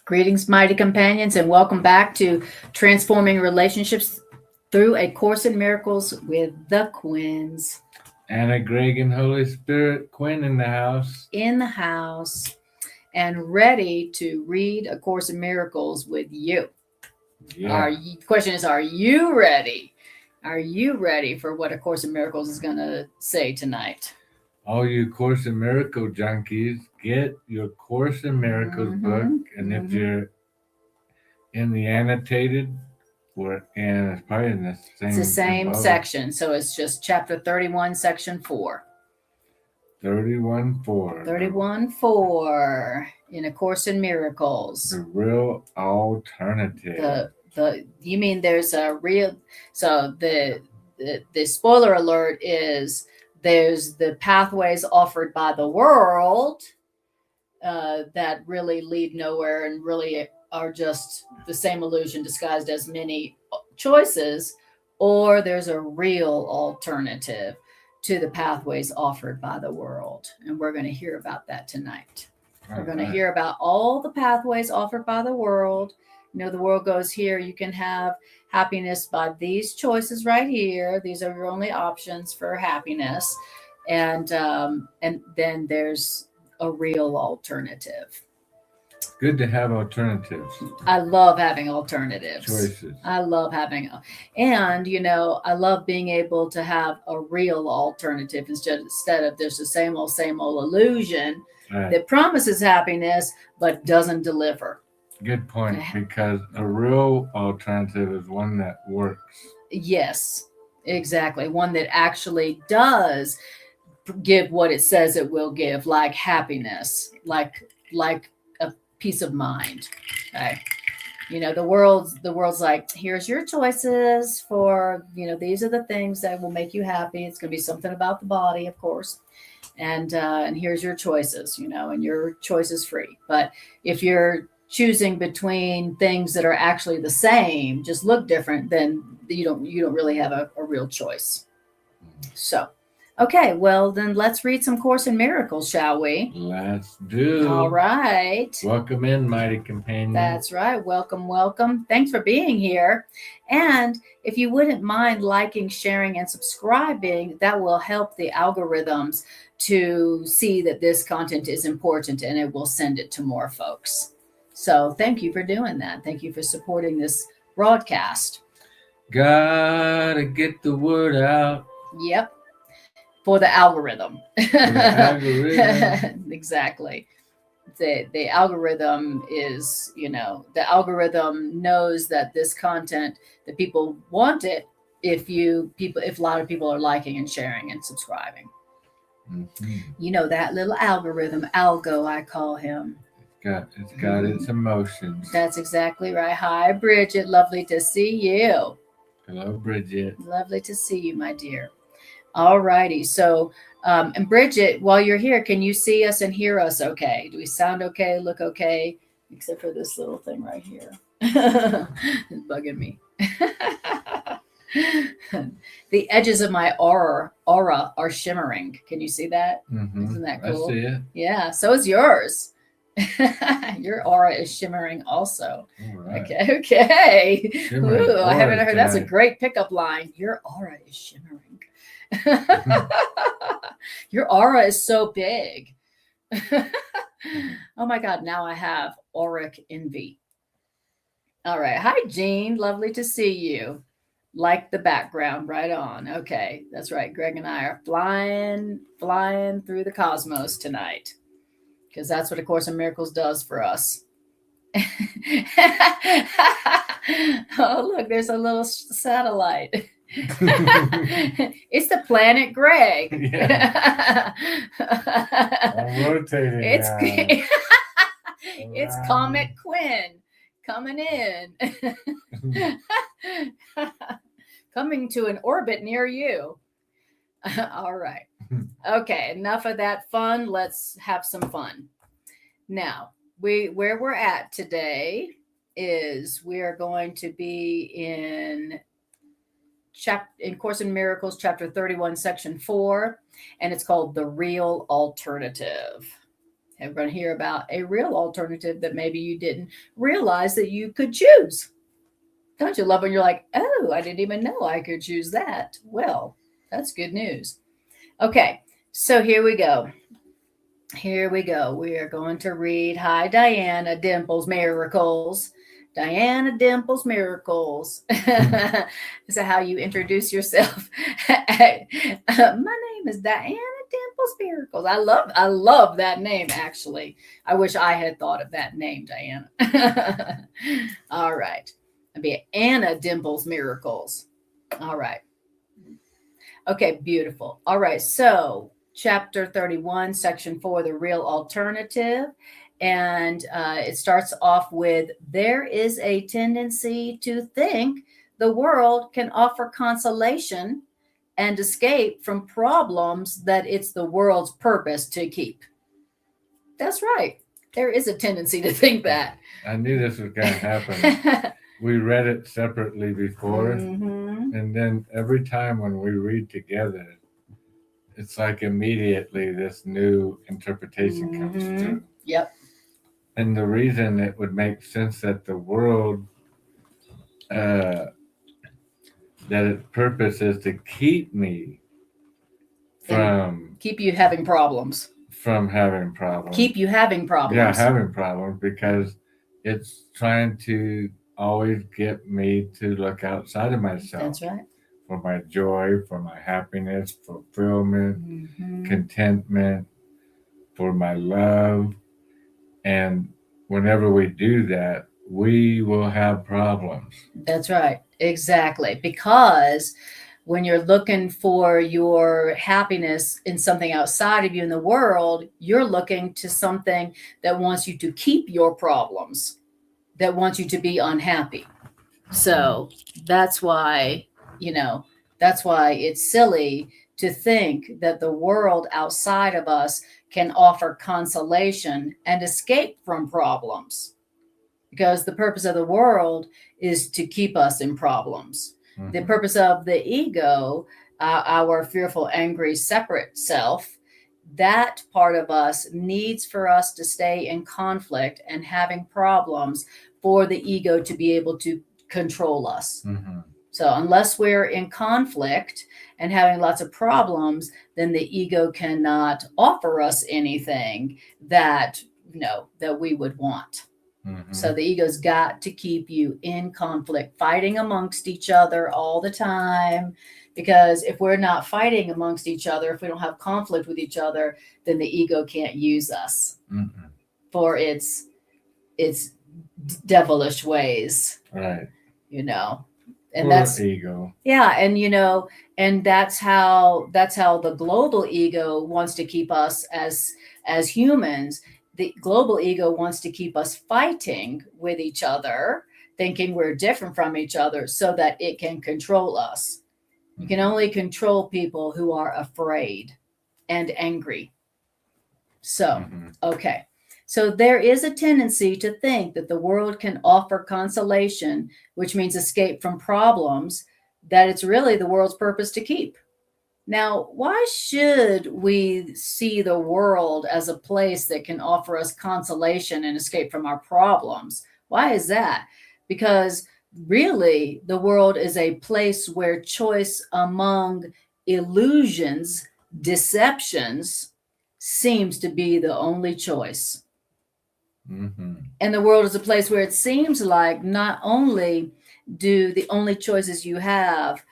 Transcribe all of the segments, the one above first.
Greetings, mighty companions, and welcome back to Transforming Relationships Through a Course in Miracles with the Quinns. Anna, Greg, and Holy Spirit, Quinn in the house. In the house, and ready to read A Course in Miracles with you. Yeah. The question is, are you ready? Are you ready for what A Course in Miracles is going to say tonight? All you Course in Miracle junkies, get your Course in Miracles book. And if you're in the annotated, it's probably in the same. It's the same section. So it's just chapter 31, section 4. 31:4. 31:4 in A Course in Miracles. The real alternative. You mean there's a real? So the spoiler alert is there's the pathways offered by the world that really lead nowhere and really are just the same illusion disguised as many choices, or there's a real alternative to the pathways offered by the world. And we're going to hear about that tonight. We're going to hear about all the pathways offered by the world. You know, the world goes here. You can have happiness by these choices right here. These are your only options for happiness. And then there's a real alternative. Good to have alternatives. I love having alternatives. Choices. I love having, and I love being able to have a real alternative instead of there's the same old illusion that promises happiness but doesn't deliver. Good point, because a real alternative is one that works. Yes, exactly. One that actually does give what it says it will give, like happiness, like a peace of mind. Okay. The world's like, here's your choices for, these are the things that will make you happy. It's going to be something about the body, of course. And here's your choices, and your choice is free. But if you're choosing between things that are actually the same, just look different, then you don't really have a real choice. So, okay, well, then let's read some Course in Miracles, shall we? Let's do. All right. Welcome in, mighty companion. That's right. Welcome, welcome. Thanks for being here. And if you wouldn't mind liking, sharing, and subscribing, that will help the algorithms to see that this content is important, and it will send it to more folks. So thank you for doing that. Thank you for supporting this broadcast. Gotta get the word out. Yep. For the algorithm. Algorithm. Exactly. The algorithm is, the algorithm knows that this content, that people want it if a lot of people are liking and sharing and subscribing. Mm-hmm. That little algorithm, algo, I call him. It's got its emotions. That's exactly right. Hi, Bridget. Lovely to see you. Hello, Bridget. Lovely to see you, my dear. All righty. So, and Bridget, while you're here, can you see us and hear us okay? Do we sound okay, look okay? Except for this little thing right here. It's bugging me. The edges of my aura are shimmering. Can you see that? Mm-hmm. Isn't that cool? I see it. Yeah, so is yours. Your aura is shimmering also. All right. Okay. Ooh, I haven't heard. That's a great pickup line. Your aura is shimmering. Your aura is so big. Oh my God, now I have auric envy. All right. Hi, Jean. Lovely to see you. Like the background, right on. Okay, that's right. Greg and I are flying through the cosmos tonight, because that's what A Course in Miracles does for us. Oh, look, there's a little satellite. It's the planet Greg. Yeah. I'm rotating. It's Comet Quinn coming in. Coming to an orbit near you. All right. Okay, enough of that fun. Let's have some fun. Now, where we're at today is we are going to be in Course in Miracles, chapter 31, section 4, and it's called The Real Alternative. And we're going to hear about a real alternative that maybe you didn't realize that you could choose. Don't you love when you're like, oh, I didn't even know I could choose that? Well, that's good news. Okay, so here we go. Here we go. We are going to read Hi, Diana Dimples Miracles. Diana Dimples Miracles. Is that how you introduce yourself? My name is Diana Dimples Miracles. I love that name actually. I wish I had thought of that name, Diana. All right. It'll be Anna Dimples Miracles. All right. Okay, beautiful. All right. So chapter 31, section 4, the real alternative. And it starts off with there is a tendency to think the world can offer consolation and escape from problems that it's the world's purpose to keep. That's right. There is a tendency to think that. I knew this was going to happen. We read it separately before, and then every time when we read together, it's like immediately this new interpretation comes through. Yep. And the reason it would make sense that the world, that its purpose is to keep me from keep you having problems. From having problems. Keep you having problems. Yeah, having problems, because it's trying to always get me to look outside of myself. That's right. For my joy, for my happiness, fulfillment, contentment, for my love. And whenever we do that, we will have problems. That's right. Exactly. Because when you're looking for your happiness in something outside of you in the world, you're looking to something that wants you to keep your problems, that wants you to be unhappy. So that's why, that's why it's silly to think that the world outside of us can offer consolation and escape from problems, because the purpose of the world is to keep us in problems. The purpose of the ego, our fearful, angry, separate self, that part of us needs for us to stay in conflict and having problems for the ego to be able to control us. So unless we're in conflict and having lots of problems, then the ego cannot offer us anything that, that we would want. So the ego's got to keep you in conflict, fighting amongst each other all the time. Because if we're not fighting amongst each other, if we don't have conflict with each other, then the ego can't use us for its devilish ways. Right. And that's ego. Yeah, and that's how the global ego wants to keep us as humans. The global ego wants to keep us fighting with each other, thinking we're different from each other so that it can control us. You can only control people who are afraid and angry. So, okay. So there is a tendency to think that the world can offer consolation, which means escape from problems, that it's really the world's purpose to keep. Now, why should we see the world as a place that can offer us consolation and escape from our problems? Why is that? Because really, the world is a place where choice among illusions, deceptions, seems to be the only choice. And the world is a place where it seems like not only do the only choices you have,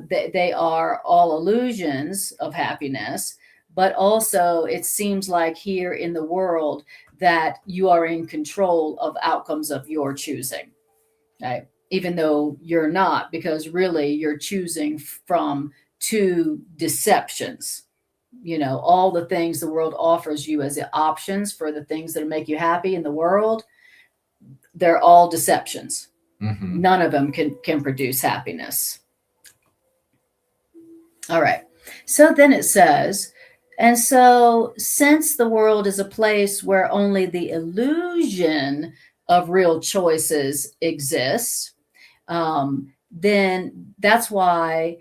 they are all illusions of happiness, but also it seems like here in the world that you are in control of outcomes of your choosing, right? Even though you're not, because really you're choosing from two deceptions. All the things the world offers you as the options for the things that make you happy in the world, they're all deceptions. None of them can produce happiness. All right. So then it says, and so since the world is a place where only the illusion of real choices exists, then that's why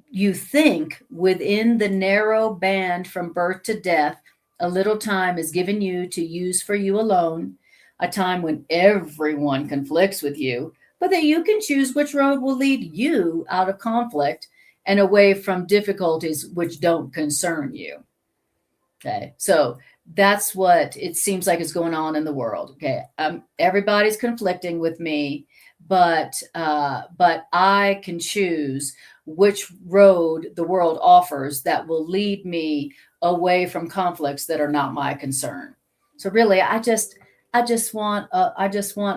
you think within the narrow band from birth to death A little time is given you to use for you alone, a time when everyone conflicts with you, but that you can choose which road will lead you out of conflict and away from difficulties which don't concern you. Okay, so that's what it seems like is going on in the world. Okay, everybody's conflicting with me, but I can choose which road the world offers that will lead me away from conflicts that are not my concern. So really, I just want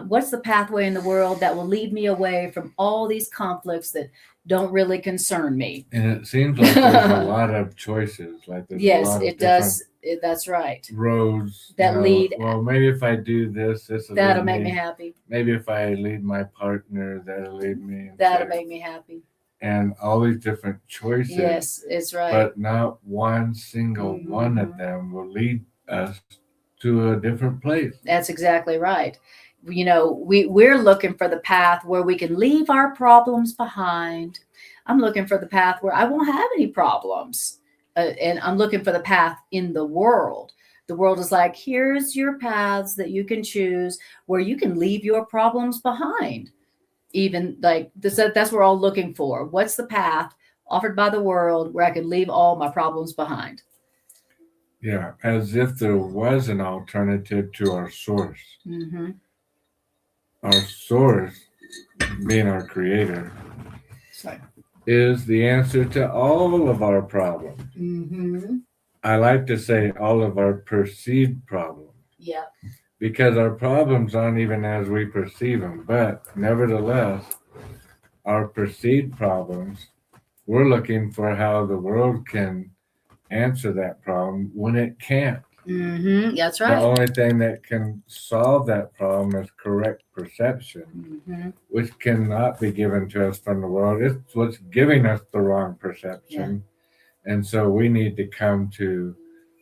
what's the pathway in the world that will lead me away from all these conflicts that don't really concern me. And it seems like there's a lot of choices. Like there's a Yes, lot of it does. That's right. roads That lead. Well, maybe if I do this will That'll lead make me happy. Maybe if I lead my partner, that'll lead me. That'll make me happy. And all these different choices. Yes, it's right. But not one single one of them will lead us to a different place. That's exactly right. You know, we're looking for the path where we can leave our problems behind. I'm looking for the path where I won't have any problems. And I'm looking for the path in the world. The world is like, here's your paths that you can choose where you can leave your problems behind. Even like this, that's what we're all looking for. What's the path offered by the world where I can leave all my problems behind? Yeah, as if there was an alternative to our source. Mm-hmm. Our source, being our creator, Sorry. is the answer to all of our problems. Mm-hmm. I like to say all of our perceived problems. Yeah. Because our problems aren't even as we perceive them, but nevertheless, our perceived problems, we're looking for how the world can answer that problem when it can't. Mm-hmm. That's right. The only thing that can solve that problem is correct perception, Mm-hmm. which cannot be given to us from the world. It's what's giving us the wrong perception. Yeah. And so we need to come to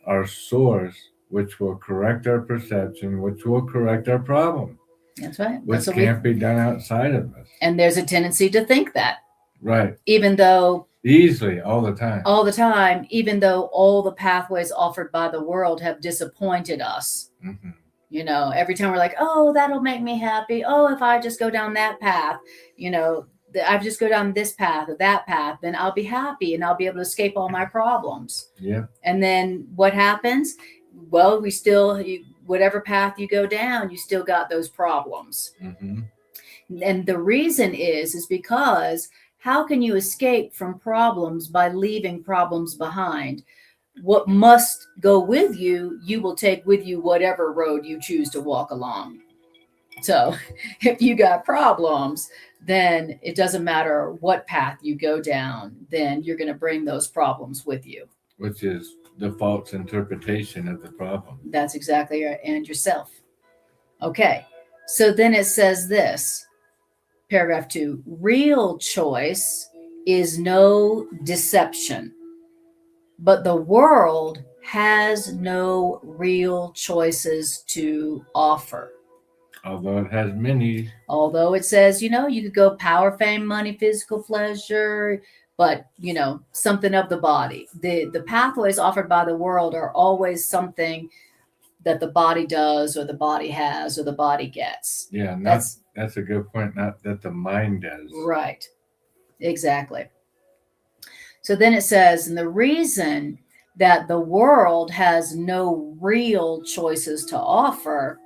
our source, which will correct our perception, which will correct our problem. That's right. Which can't be done outside of us. And there's a tendency to think that. Right. Even though easily, all the time, even though all the pathways offered by the world have disappointed us. Mm-hmm. You know, every time we're like, oh, that'll make me happy. Oh, if I just go down that path, you know, I just go down this path or that path, then I'll be happy and I'll be able to escape all my problems. Yeah. And then what happens? Well, whatever path you go down, you still got those problems. Mm-hmm. And the reason is because how can you escape from problems by leaving problems behind? What must go with you, you will take with you whatever road you choose to walk along. So if you got problems, then it doesn't matter what path you go down, then you're going to bring those problems with you. Which is the false interpretation of the problem. That's exactly right. And yourself. Okay. So then it says this, paragraph 2, real choice is no deception, but the world has no real choices to offer. Although it has many. Although it says, you know, you could go power, fame, money, physical pleasure, but, you know, something of the body. The pathways offered by the world are always something that the body does or the body has or the body gets. Yeah, that's a good point. Not that the mind does. Right. Exactly. So then it says, and the reason that the world has no real choices to offer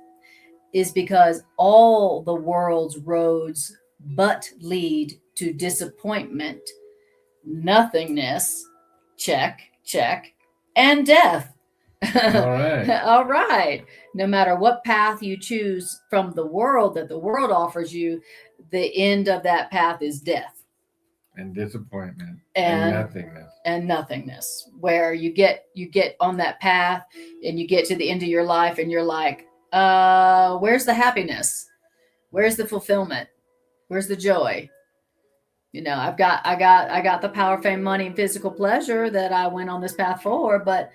is because all the world's roads but lead to disappointment, nothingness, check, and death. All right. All right. No matter what path you choose from the world that the world offers you, the end of that path is death. And disappointment. And nothingness. And nothingness. Where you get on that path and you get to the end of your life and you're like, where's the happiness? Where's the fulfillment? Where's the joy? You know, I got the power, fame, money, and physical pleasure that I went on this path for, but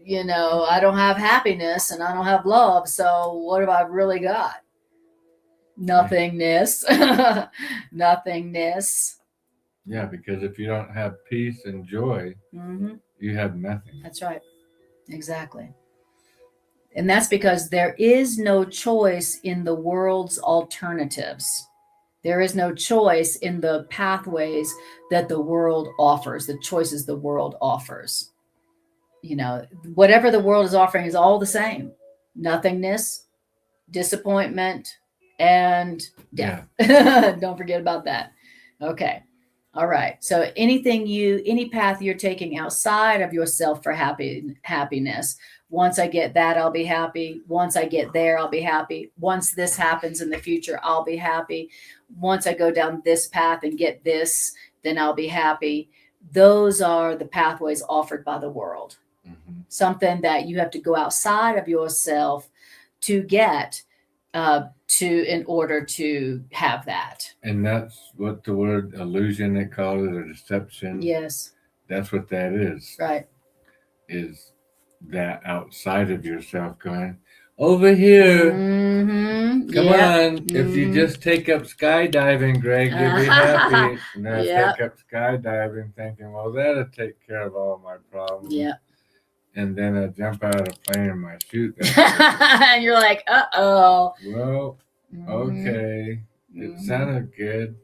you know, I don't have happiness and I don't have love. So what have I really got? Nothingness. Nothingness. Yeah, because if you don't have peace and joy, mm-hmm. you have nothing. That's right. Exactly. And that's because there is no choice in the world's alternatives. There is no choice in the pathways that the world offers, the choices the world offers. You know, whatever the world is offering is all the same: nothingness, disappointment, and death. Yeah. Don't forget about that. Okay. All right. So any path you're taking outside of yourself for happiness. Once I get that, I'll be happy. Once I get there, I'll be happy. Once this happens in the future, I'll be happy. Once I go down this path and get this, then I'll be happy. Those are the pathways offered by the world. Mm-hmm. Something that you have to go outside of yourself to get in order to have that. And that's what the word illusion, they call it, or deception. Yes. That's what that is. Right. Is that outside of yourself going, over here. Mm-hmm. Come Yep. on. If you just take up skydiving, Greg, you'll be happy. And I Yep. take up skydiving thinking, well, that'll take care of all my problems. Yeah. And then I jump out of a plane in my chute. And you're like, uh-oh. Well, okay. It sounded good.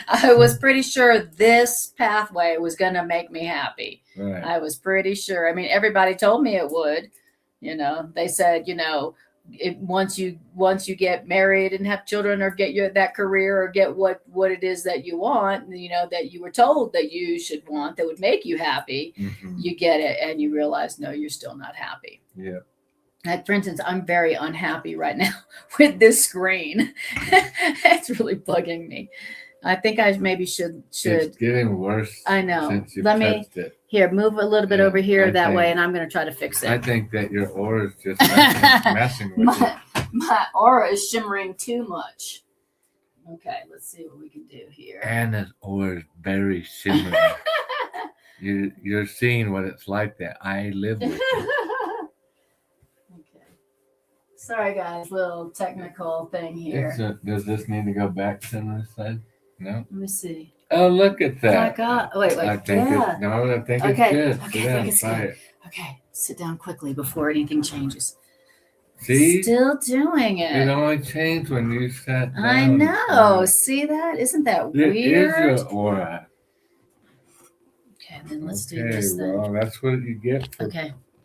I was pretty sure this pathway was going to make me happy. Right. I was pretty sure. I mean, everybody told me it would. You know, they said, you know, once you get married and have children, or get that career, or get what it is that you want, you know, that you were told that you should want, that would make you happy, you get it, and you realize, no, you're still not happy. Yeah. Like, for instance, I'm very unhappy right now with this screen. It's really bugging me. I think I maybe should. It's getting worse. I know. Since you've Let me touched it. Here, move a little bit over here that way, think- and I'm going to try to fix it. I think that your aura is just messing with you. My aura is shimmering too much. Okay, let's see what we can do here. Anna's aura is very shimmering. You're seeing what it's like that I live with you. Okay. Sorry, guys, little technical thing here. Does this need to go back to the side? No. Let me see. Oh, look at that. Oh my God! Wait. I think yeah. I think Okay. it's good. Okay, Sit I down, think it's try good. it. Okay, sit down quickly before anything changes. See? Still doing it. It only changed when you sat down. I know. See that? Isn't that It weird? is your aura. Okay, then let's do this then. Well, that's what you get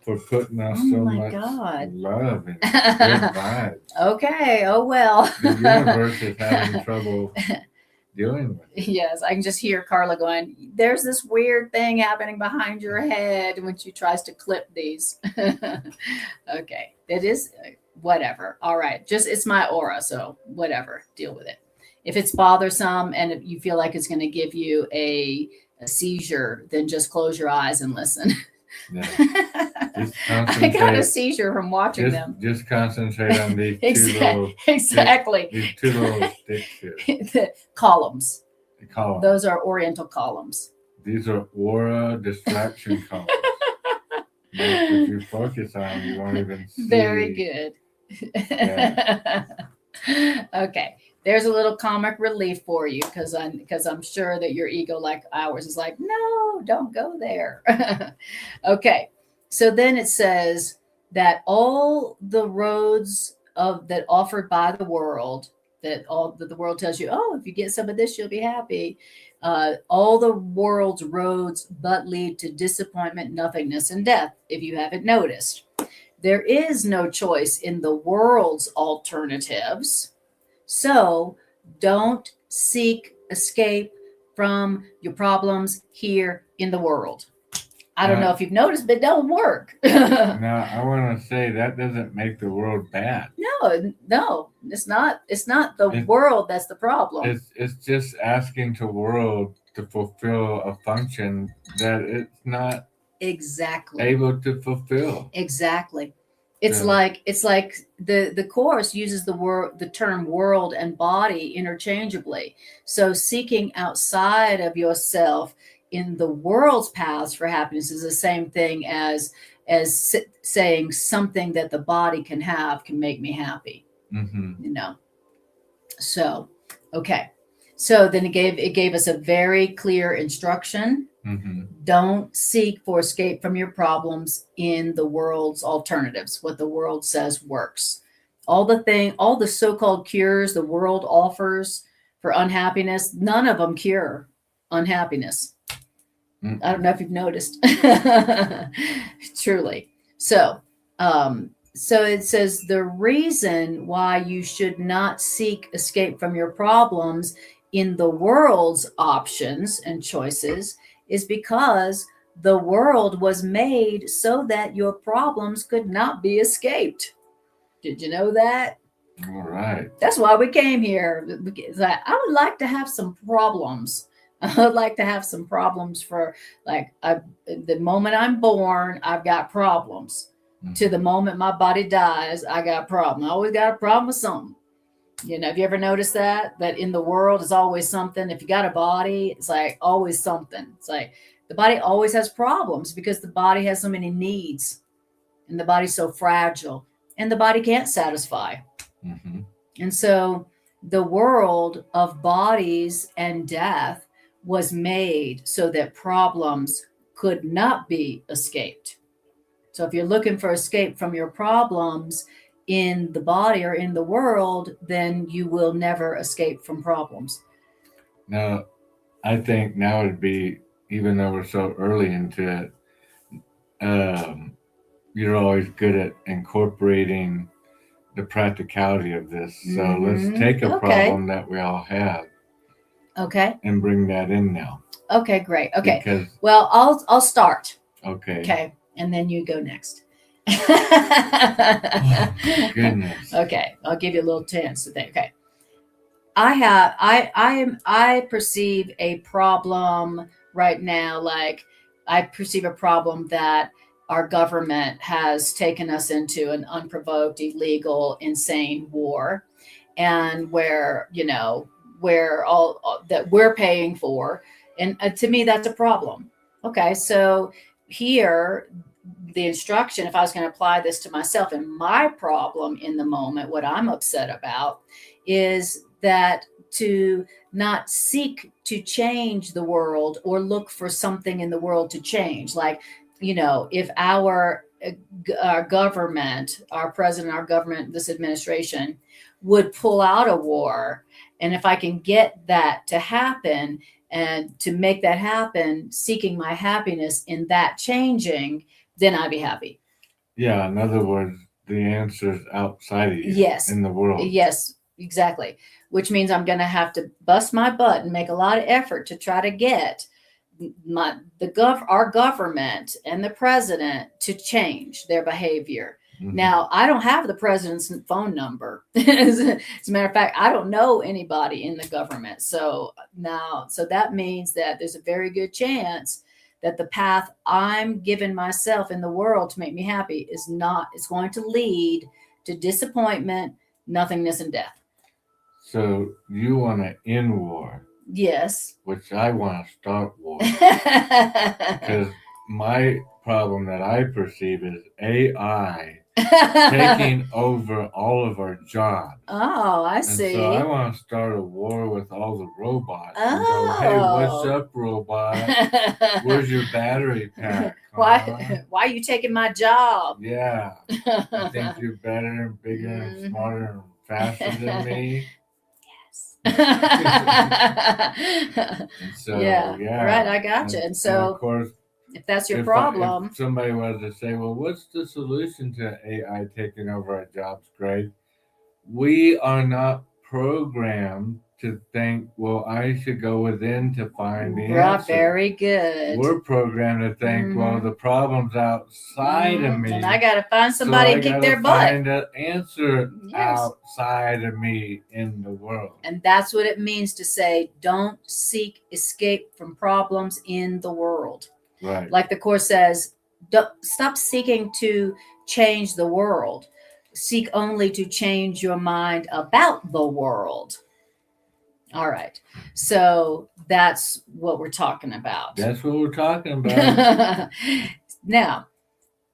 for putting out Oh so my much God. love and good vibes. Okay. Oh well. The universe is having trouble dealing with it. Yes, I can just hear Carla going, there's this weird thing happening behind your head when she tries to clip these. Okay. It is whatever. All right. Just it's my aura, so whatever. Deal with it. If it's bothersome and if you feel like it's going to give you a seizure, then just close your eyes and listen. Yeah. I got a seizure from watching them. Just concentrate on these Exactly. These two little sticks here. The columns. The columns. Those are oriental columns. These are aura distraction columns. If you focus on them, you won't even see. Very good. Yeah. Okay. There's a little comic relief for you because I'm sure that your ego, like ours, is like, no, don't go there. Okay. So then it says that all the roads that offered by the world, that the world tells you, oh, if you get some of this, you'll be happy. All the world's roads but lead to disappointment, nothingness, and death, if you haven't noticed. There is no choice in the world's alternatives. So don't seek escape from your problems here in the world. I don't know if you've noticed, but it don't work. Now, I want to say that doesn't make the world bad. No, it's not. It's not the world that's the problem. It's just asking the world to fulfill a function that it's not exactly able to fulfill. Exactly. It's like the Course uses the term world and body interchangeably. So seeking outside of yourself in the world's paths for happiness is the same thing as saying something that the body can have can make me happy. Mm-hmm. You know. So, okay. So then it gave us a very clear instruction. Mm-hmm. Don't seek for escape from your problems in the world's alternatives, what the world says works. All the so-called cures the world offers for unhappiness, none of them cure unhappiness. Mm-hmm. I don't know if you've noticed. Truly. So it says the reason why you should not seek escape from your problems in the world's options and choices is because the world was made so that your problems could not be escaped. Did you know that? All right. That's why we came here. Because I would like to have some problems. I would like to have some problems for the moment I'm born, I've got problems. Mm-hmm. To the moment my body dies, I got a problem. I always got a problem with something. You know, have you ever noticed that? That in the world is always something. If you got a body, it's like always something. It's like the body always has problems because the body has so many needs and the body's so fragile and the body can't satisfy. Mm-hmm. And so the world of bodies and death was made so that problems could not be escaped. So if you're looking for escape from your problems in the body or in the world, then you will never escape from problems. Now, I think now it'd be, even though we're so early into it, you're always good at incorporating the practicality of this. So let's take a problem that we all have. Okay. And bring that in now. Okay, great. Okay. Because, well, I'll start. Okay. Okay. And then you go next. Oh, goodness. Okay. I'll give you a little chance to think. Okay. I perceive a problem right now. Like I perceive a problem that our government has taken us into an unprovoked, illegal, insane war, and where all that we're paying for, and to me that's a problem. Okay, so here the instruction, if I was going to apply this to myself and my problem in the moment, what I'm upset about is that to not seek to change the world or look for something in the world to change. Like, if our government, our president, our government, this administration would pull out a war, and if I can get that to happen and to make that happen, seeking my happiness in that changing, then I'd be happy. Yeah, in other words, the answer is outside of you. Yes. In the world. Yes, exactly. Which means I'm going to have to bust my butt and make a lot of effort to try to get our government and the president to change their behavior. Mm-hmm. Now, I don't have the president's phone number. As a matter of fact, I don't know anybody in the government. So that means that there's a very good chance that the path I'm giving myself in the world to make me happy it's going to lead to disappointment, nothingness, and death. So you want to end war? Yes. Which I want to start war. Because my problem that I perceive is AI taking over all of our jobs. Oh, I see. So I want to start a war with all the robots. And go, hey, what's up, robot? Where's your battery pack? Why are you taking my job? Yeah. You think you're better and bigger and smarter and faster than me? So, yeah, right. I gotcha. And so, of course, if that's your problem, if somebody was to say, "Well, what's the solution to AI taking over our jobs?" Greg, we are not programmed to think, "Well, I should go within to find the answer." Very good. We're programmed to think, "Well, the problem's outside of me, and I got to find somebody and kick their butt." Find an answer outside of me in the world. And that's what it means to say, "Don't seek escape from problems in the world." Right. Like the Course says, stop seeking to change the world. Seek only to change your mind about the world. All right. So that's what we're talking about. That's what we're talking about. Now,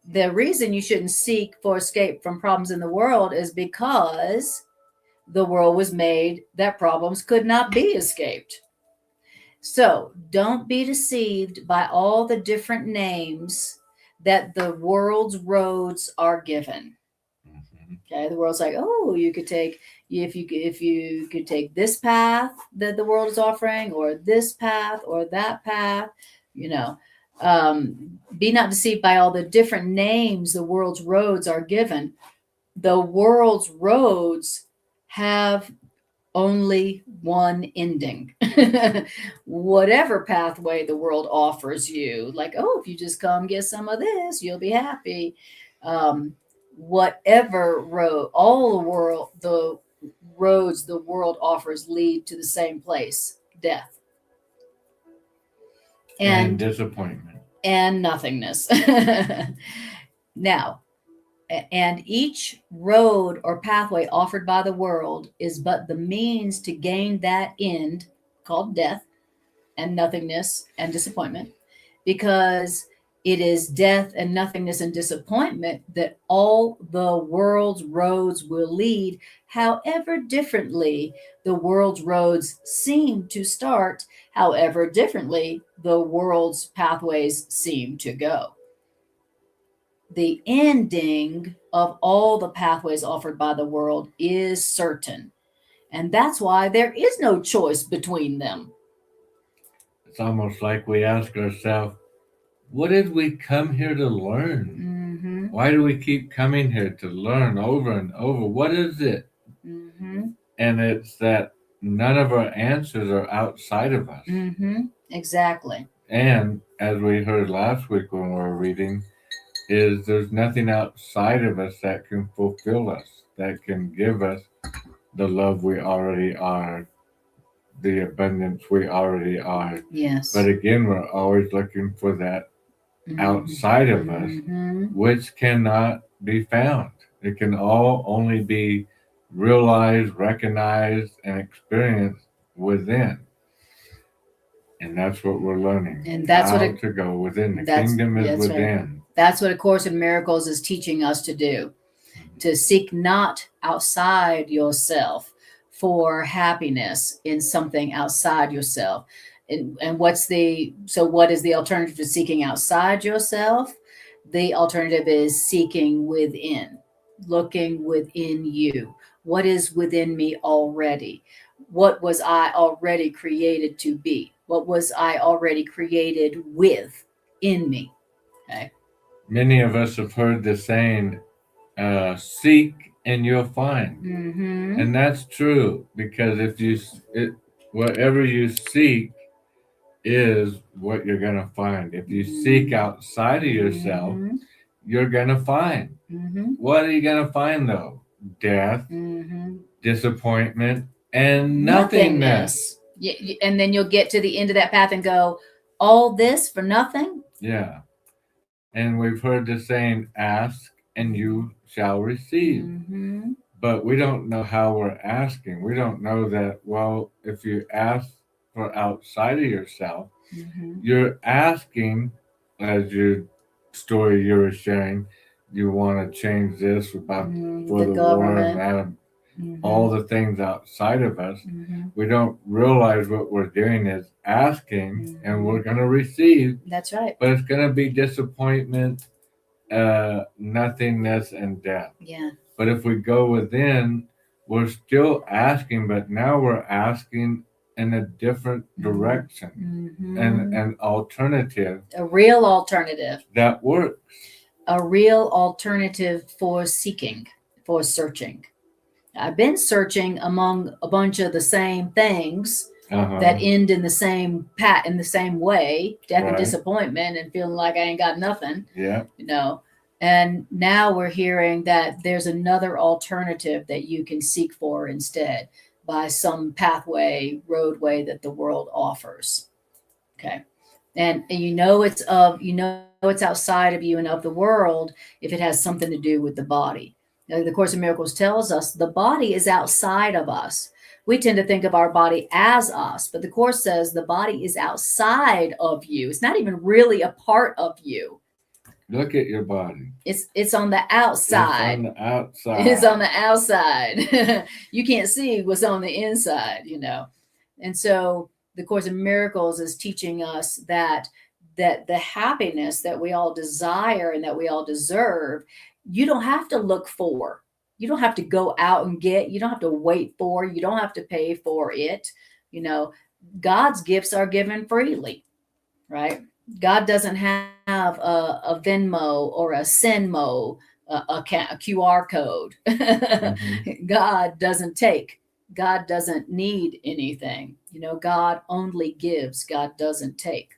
the reason you shouldn't seek for escape from problems in the world is because the world was made that problems could not be escaped. So don't be deceived by all the different names that the world's roads are given. Mhm. Okay, the world's like, oh, you could take, if you could take this path that the world is offering, or this path, or that path, you know. Be not deceived by all the different names the world's roads are given. The world's roads have only one ending. Whatever pathway the world offers you, like, oh, if you just come get some of this, you'll be happy. Whatever road, all the roads the world offers lead to the same place, death And and disappointment. and nothingness. Now, and each road or pathway offered by the world is but the means to gain that end called death and nothingness and disappointment, because it is death and nothingness and disappointment that all the world's roads will lead, however differently the world's roads seem to start, however differently the world's pathways seem to go. The ending of all the pathways offered by the world is certain. And that's why there is no choice between them. It's almost like we ask ourselves, what did we come here to learn? Mm-hmm. Why do we keep coming here to learn over and over? What is it? Mm-hmm. And it's that none of our answers are outside of us. Mm-hmm. Exactly. And as we heard last week when we were reading, is there's nothing outside of us that can fulfill us, that can give us the love we already are, the abundance we already are. Yes. But again, we're always looking for that outside of us, Mm-hmm. which cannot be found. It can all only be realized, recognized, and experienced within. And that's what we're learning. And that's how what to go within. The that's- kingdom is that's right. within. That's what A Course in Miracles is teaching us to do. To seek not outside yourself for happiness in something outside yourself. And what is the alternative to seeking outside yourself? The alternative is seeking within, looking within you. What is within me already? What was I already created to be? What was I already created with in me? Okay. Many of us have heard the saying, seek and you'll find. Mm-hmm. And that's true, because whatever you seek is what you're going to find. If you seek outside of yourself, Mm-hmm. you're going to find. Mm-hmm. What are you going to find though? Death, Mm-hmm. disappointment, and nothingness. Yeah, and then you'll get to the end of that path and go, all this for nothing? Yeah. And we've heard the saying, ask and you shall receive. Mm-hmm. But we don't know how we're asking. We don't know that, well, if you ask for outside of yourself, Mm-hmm. you're asking, as your story you were sharing, you want to change this about for the war and that, all the things outside of us. Mm-hmm. We don't realize what we're doing is asking, and we're going to receive. That's right. But it's going to be disappointment, nothingness, and death. Yeah. But if we go within, we're still asking, but now we're asking in a different direction, Mm-hmm. and an alternative. A real alternative. That works. A real alternative for seeking, for searching. I've been searching among a bunch of the same things that end in the same way, death and disappointment, and feeling like I ain't got nothing. Yeah. And now we're hearing that there's another alternative that you can seek for instead by some pathway, roadway that the world offers. Okay. And it's outside of you and of the world if it has something to do with the body. The Course in Miracles tells us the body is outside of us. We tend to think of our body as us, but the Course says the body is outside of you. It's not even really a part of you. Look at your body. It's on the outside. It's on the outside. It's on the outside. You can't see what's on the inside, And so the Course in Miracles is teaching us that the happiness that we all desire and that we all deserve, you don't have to look for. You don't have to go out and get. You don't have to wait for. You don't have to pay for it. God's gifts are given freely, right? God doesn't have a Venmo or a Sinmo, a QR code. Mm-hmm. God doesn't take. God doesn't need anything. God only gives. God doesn't take.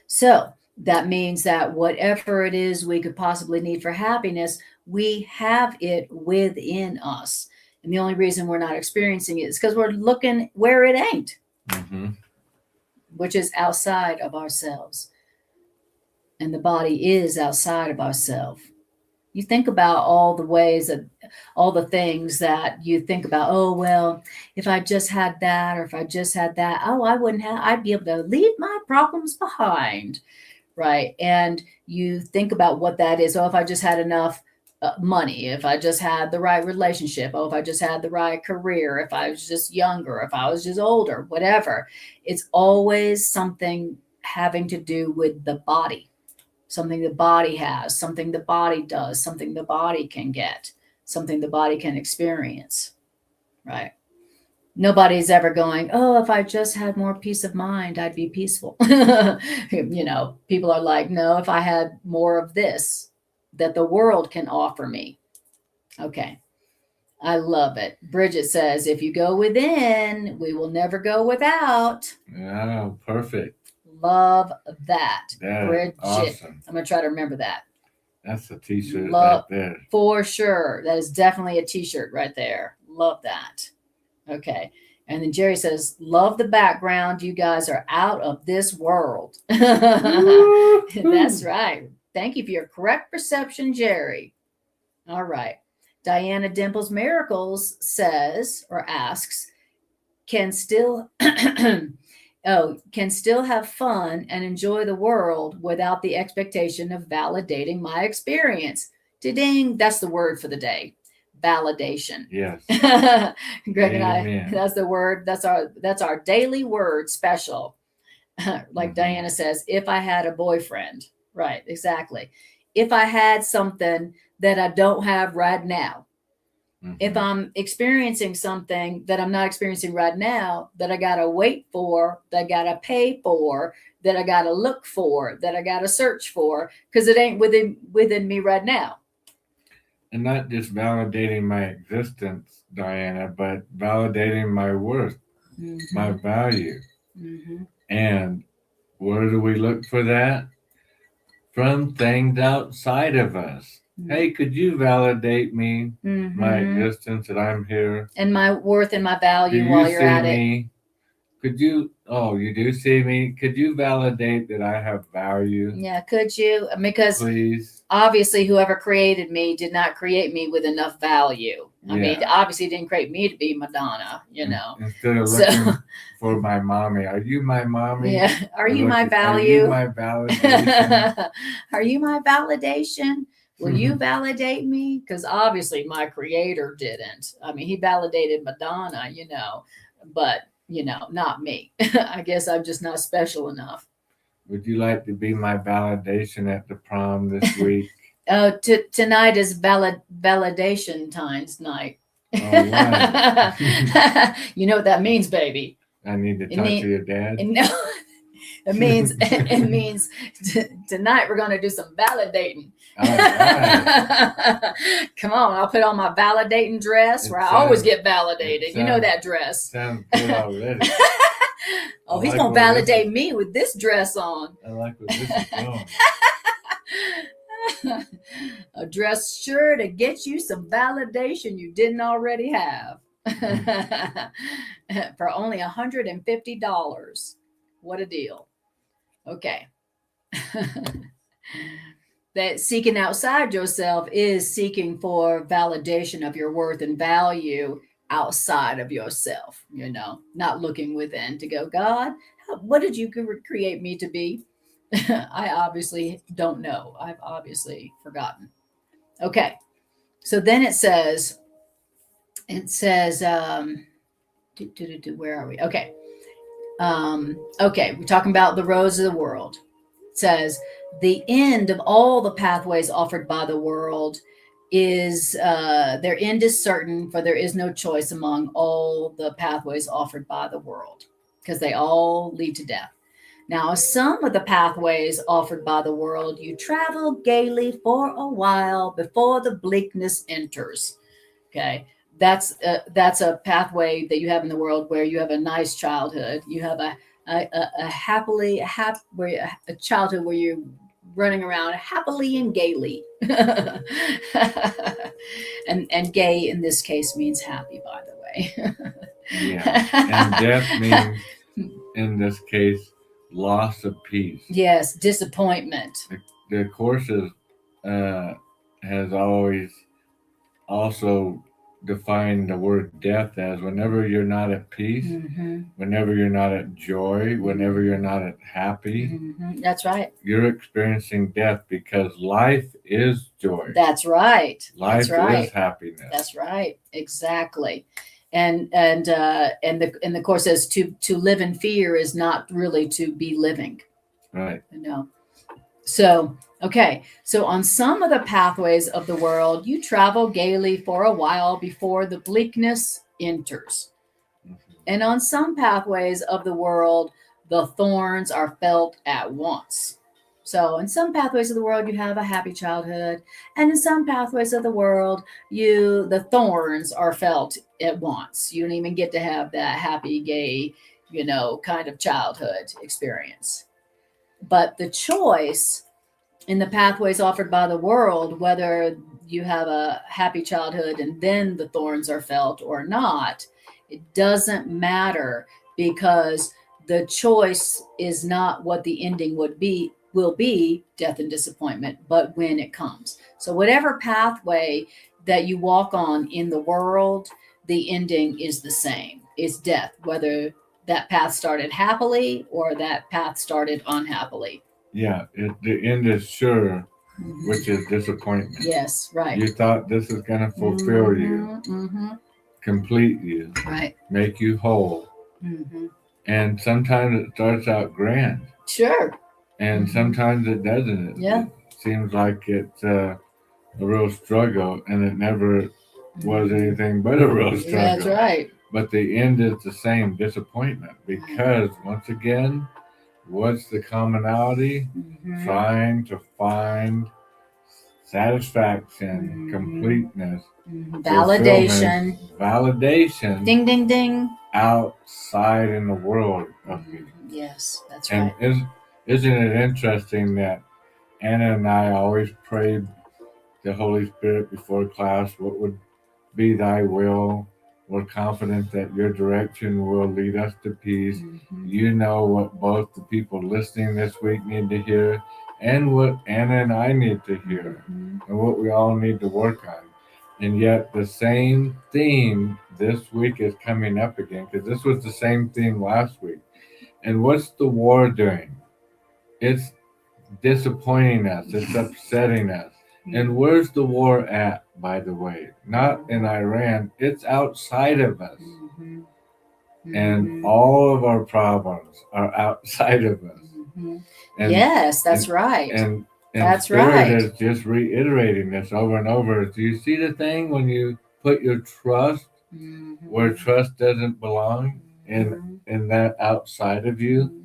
So that means that whatever it is we could possibly need for happiness, we have it within us. And the only reason we're not experiencing it is because we're looking where it ain't, mm-hmm. which is outside of ourselves. And the body is outside of ourselves. You think about all the ways that, all the things that you think about, oh, well, if I just had that, or if I just had that, I'd be able to leave my problems behind, right? And you think about what that is. Oh, if I just had enough money, if I just had the right relationship, oh, if I just had the right career, if I was just younger, if I was just older, whatever. It's always something having to do with the body. Something the body has, something the body does, something the body can get, something the body can experience, right? Nobody's ever going, oh, if I just had more peace of mind, I'd be peaceful. People are like, no, if I had more of this that the world can offer me. Okay. I love it. Bridget says, if you go within, we will never go without. Yeah, perfect. Love that. Bridget. Awesome. I'm going to try to remember that. That's a t-shirt right there. For sure. That is definitely a t-shirt right there. Love that. Okay. And then Jerry says, love the background. You guys are out of this world. That's right. Thank you for your correct perception, Jerry. All right. Diana Dimples Miracles says or asks, can still have fun and enjoy the world without the expectation of validating my experience. Ding, that's the word for the day. Validation. Yes. Greg and I, that's the word. That's our daily word special. Like Diana says, if I had a boyfriend, right? Exactly. If I had something that I don't have right now, if I'm experiencing something that I'm not experiencing right now, that I got to wait for, that I got to pay for, that I got to look for, that I got to search for, because it ain't within me right now. And not just validating my existence, Diana, but validating my worth, my value. Mm-hmm. And where do we look for that? From things outside of us. Hey, could you validate me, my existence, that I'm here? And my worth and my value while you're at it. Could you, you do see me? Could you validate that I have value? Yeah, could you? Because please. Obviously whoever created me did not create me with enough value. Yeah. I mean, obviously didn't create me to be Madonna, Instead of looking for my mommy. Are you my mommy? Yeah. Are you my value? Are you my validation? Are you my validation? Will you validate me? Because obviously my creator didn't. I mean, he validated Madonna, but, not me. I guess I'm just not special enough. Would you like to be my validation at the prom this week? Tonight is validation times night. Oh, wow. You know what that means, baby. I need to talk to your dad. No. It means tonight we're going to do some validating. Right. Come on, I'll put on my validating dress where I always get validated. You know that dress. Sounds good already. He's going to validate me with this dress on. I like what this is doing. A dress sure to get you some validation you didn't already have. For only $150. What a deal. Okay. That seeking outside yourself is seeking for validation of your worth and value outside of yourself, not looking within to go, God, what did you create me to be? I obviously don't know. I've obviously forgotten. Okay. So then where are we? Okay. Okay. We're talking about the roads of the world. It says, the end of all the pathways offered by the world is their end is certain, for there is no choice among all the pathways offered by the world, because they all lead to death. Now, some of the pathways offered by the world you travel gaily for a while before the bleakness enters. Okay, that's a pathway that you have in the world where you have a nice childhood. You have a childhood where you're running around happily and gaily, and gay in this case means happy, by the way. Yeah, and death means, in this case, loss of peace. Yes, disappointment. The courses has always also defined the word death as whenever you're not at peace, whenever you're not at joy, whenever you're not at happy. That's right. You're experiencing death, because life is joy. That's right. Life That's right. is happiness. That's right. Exactly. And the course says to live in fear is not really to be living. Right. So, okay. So on some of the pathways of the world, you travel gaily for a while before the bleakness enters. And on some pathways of the world, the thorns are felt at once. So in some pathways of the world, you have a happy childhood. And in some pathways of the world, the thorns are felt at once. You don't even get to have that happy, gay, kind of childhood experience. But the choice in the pathways offered by the world, whether you have a happy childhood and then the thorns are felt or not, it doesn't matter, because the choice is not what the ending will be death and disappointment, but when it comes. So whatever pathway that you walk on in the world, the ending is the same. It's death, whether that path started happily or that path started unhappily. Yeah, the end is sure, which is disappointment. Yes, right. You thought this is going to fulfill you, complete you, right, make you whole. And sometimes it starts out grand. Sure. And sometimes it doesn't. It seems like it's a real struggle, and it never was anything but a real struggle. That's right. But the end is the same, disappointment, because once again, what's the commonality? Trying to find satisfaction, completeness, validation, ding, ding, ding, outside in the world of you. Yes, that's right. And isn't it interesting that Anna and I always prayed the Holy Spirit before class, what would be thy will? We're confident that your direction will lead us to peace. You know what both the people listening this week need to hear, and what Anna and I need to hear, and what we all need to work on. And yet the same theme this week is coming up again, because this was the same theme last week. And what's the war doing? It's disappointing us. It's upsetting us. And where's the war at, by the way? Not in Iran. It's outside of us. And all of our problems are outside of us. And, yes, that's right. And that's Spirit right. is just reiterating this over and over. Do you see the thing when you put your trust where trust doesn't belong, in that outside of you?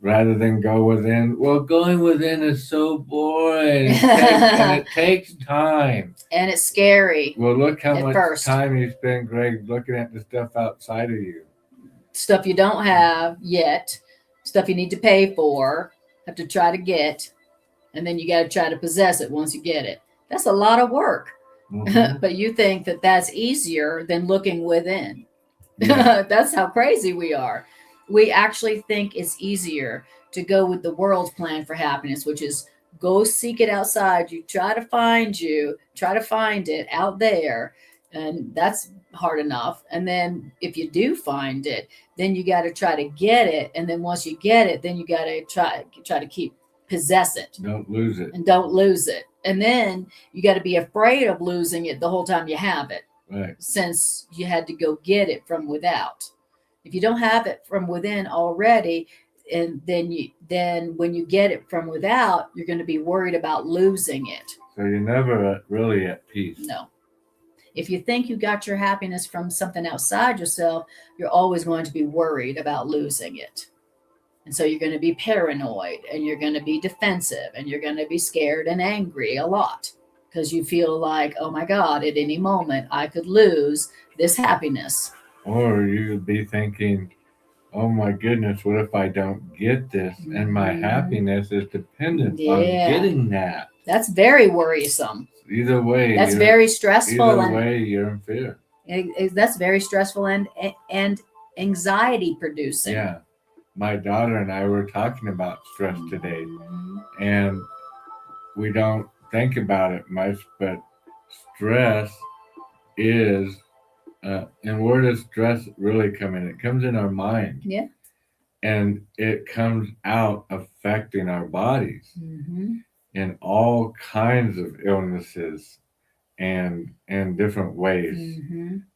Rather than go within. Well, going within is so boring. And it takes time. And it's scary. Well, look how much time you spend, Greg, looking at the stuff outside of you. Stuff you don't have yet. Stuff you need to pay for. Have to try to get. And then you got to try to possess it once you get it. That's a lot of work. But you think that that's easier than looking within. Yeah. That's how crazy we are. We actually think it's easier to go with the world's plan for happiness, which is go seek it outside you, try to find it out there. And that's hard enough. And then if you do find it, then you got to try to get it. And then once you get it, then you got to try to keep possess it. Don't lose it. And don't lose it. And then you got to be afraid of losing it the whole time you have it. Right. Since you had to go get it from without. If you don't have it from within already, and then when you get it from without, you're going to be worried about losing it. So you're never really at peace. No. If you think you got your happiness from something outside yourself, you're always going to be worried about losing it. And so you're going to be paranoid, and you're going to be defensive, and you're going to be scared and angry a lot because you feel like, oh my God, at any moment I could lose this happiness. Or you'd be thinking, oh my goodness, what if I don't get this? And my happiness is dependent on getting that. That's very worrisome. Either way. That's very stressful. Either way, you're in fear. That's very stressful and anxiety producing. Yeah. My daughter and I were talking about stress today, and we don't think about it much, but stress is, and where does stress really come in? It comes in our mind. Yeah. And it comes out affecting our bodies in all kinds of illnesses and different ways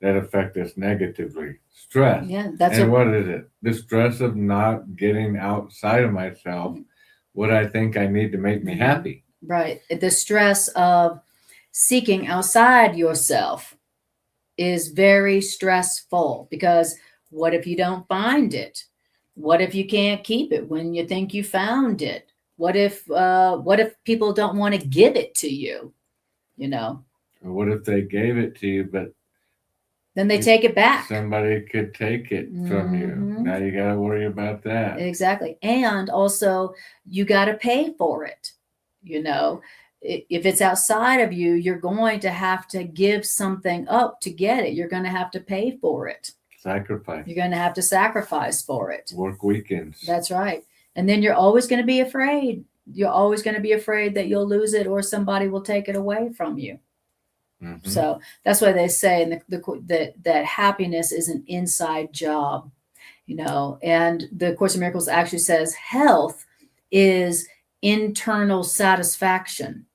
that affect us negatively. Stress. Yeah, what is it? The stress of not getting outside of myself what I think I need to make me happy. Right. The stress of seeking outside yourself is very stressful, because what if you don't find it? What if you can't keep it when you think you found it? What if people don't want to give it to you? You know? Or what if they gave it to you, but then they take it back? Somebody could take it from you. Now you got to worry about that. Exactly. And also you got to pay for it. You know, if it's outside of you, you're going to have to give something up to get it. You're going to have to pay for it. Sacrifice. You're going to have to sacrifice for it. Work weekends. That's right. And then you're always going to be afraid. You're always going to be afraid that you'll lose it or somebody will take it away from you. So that's why they say that happiness is an inside job, you know, and the Course in Miracles actually says health is internal satisfaction.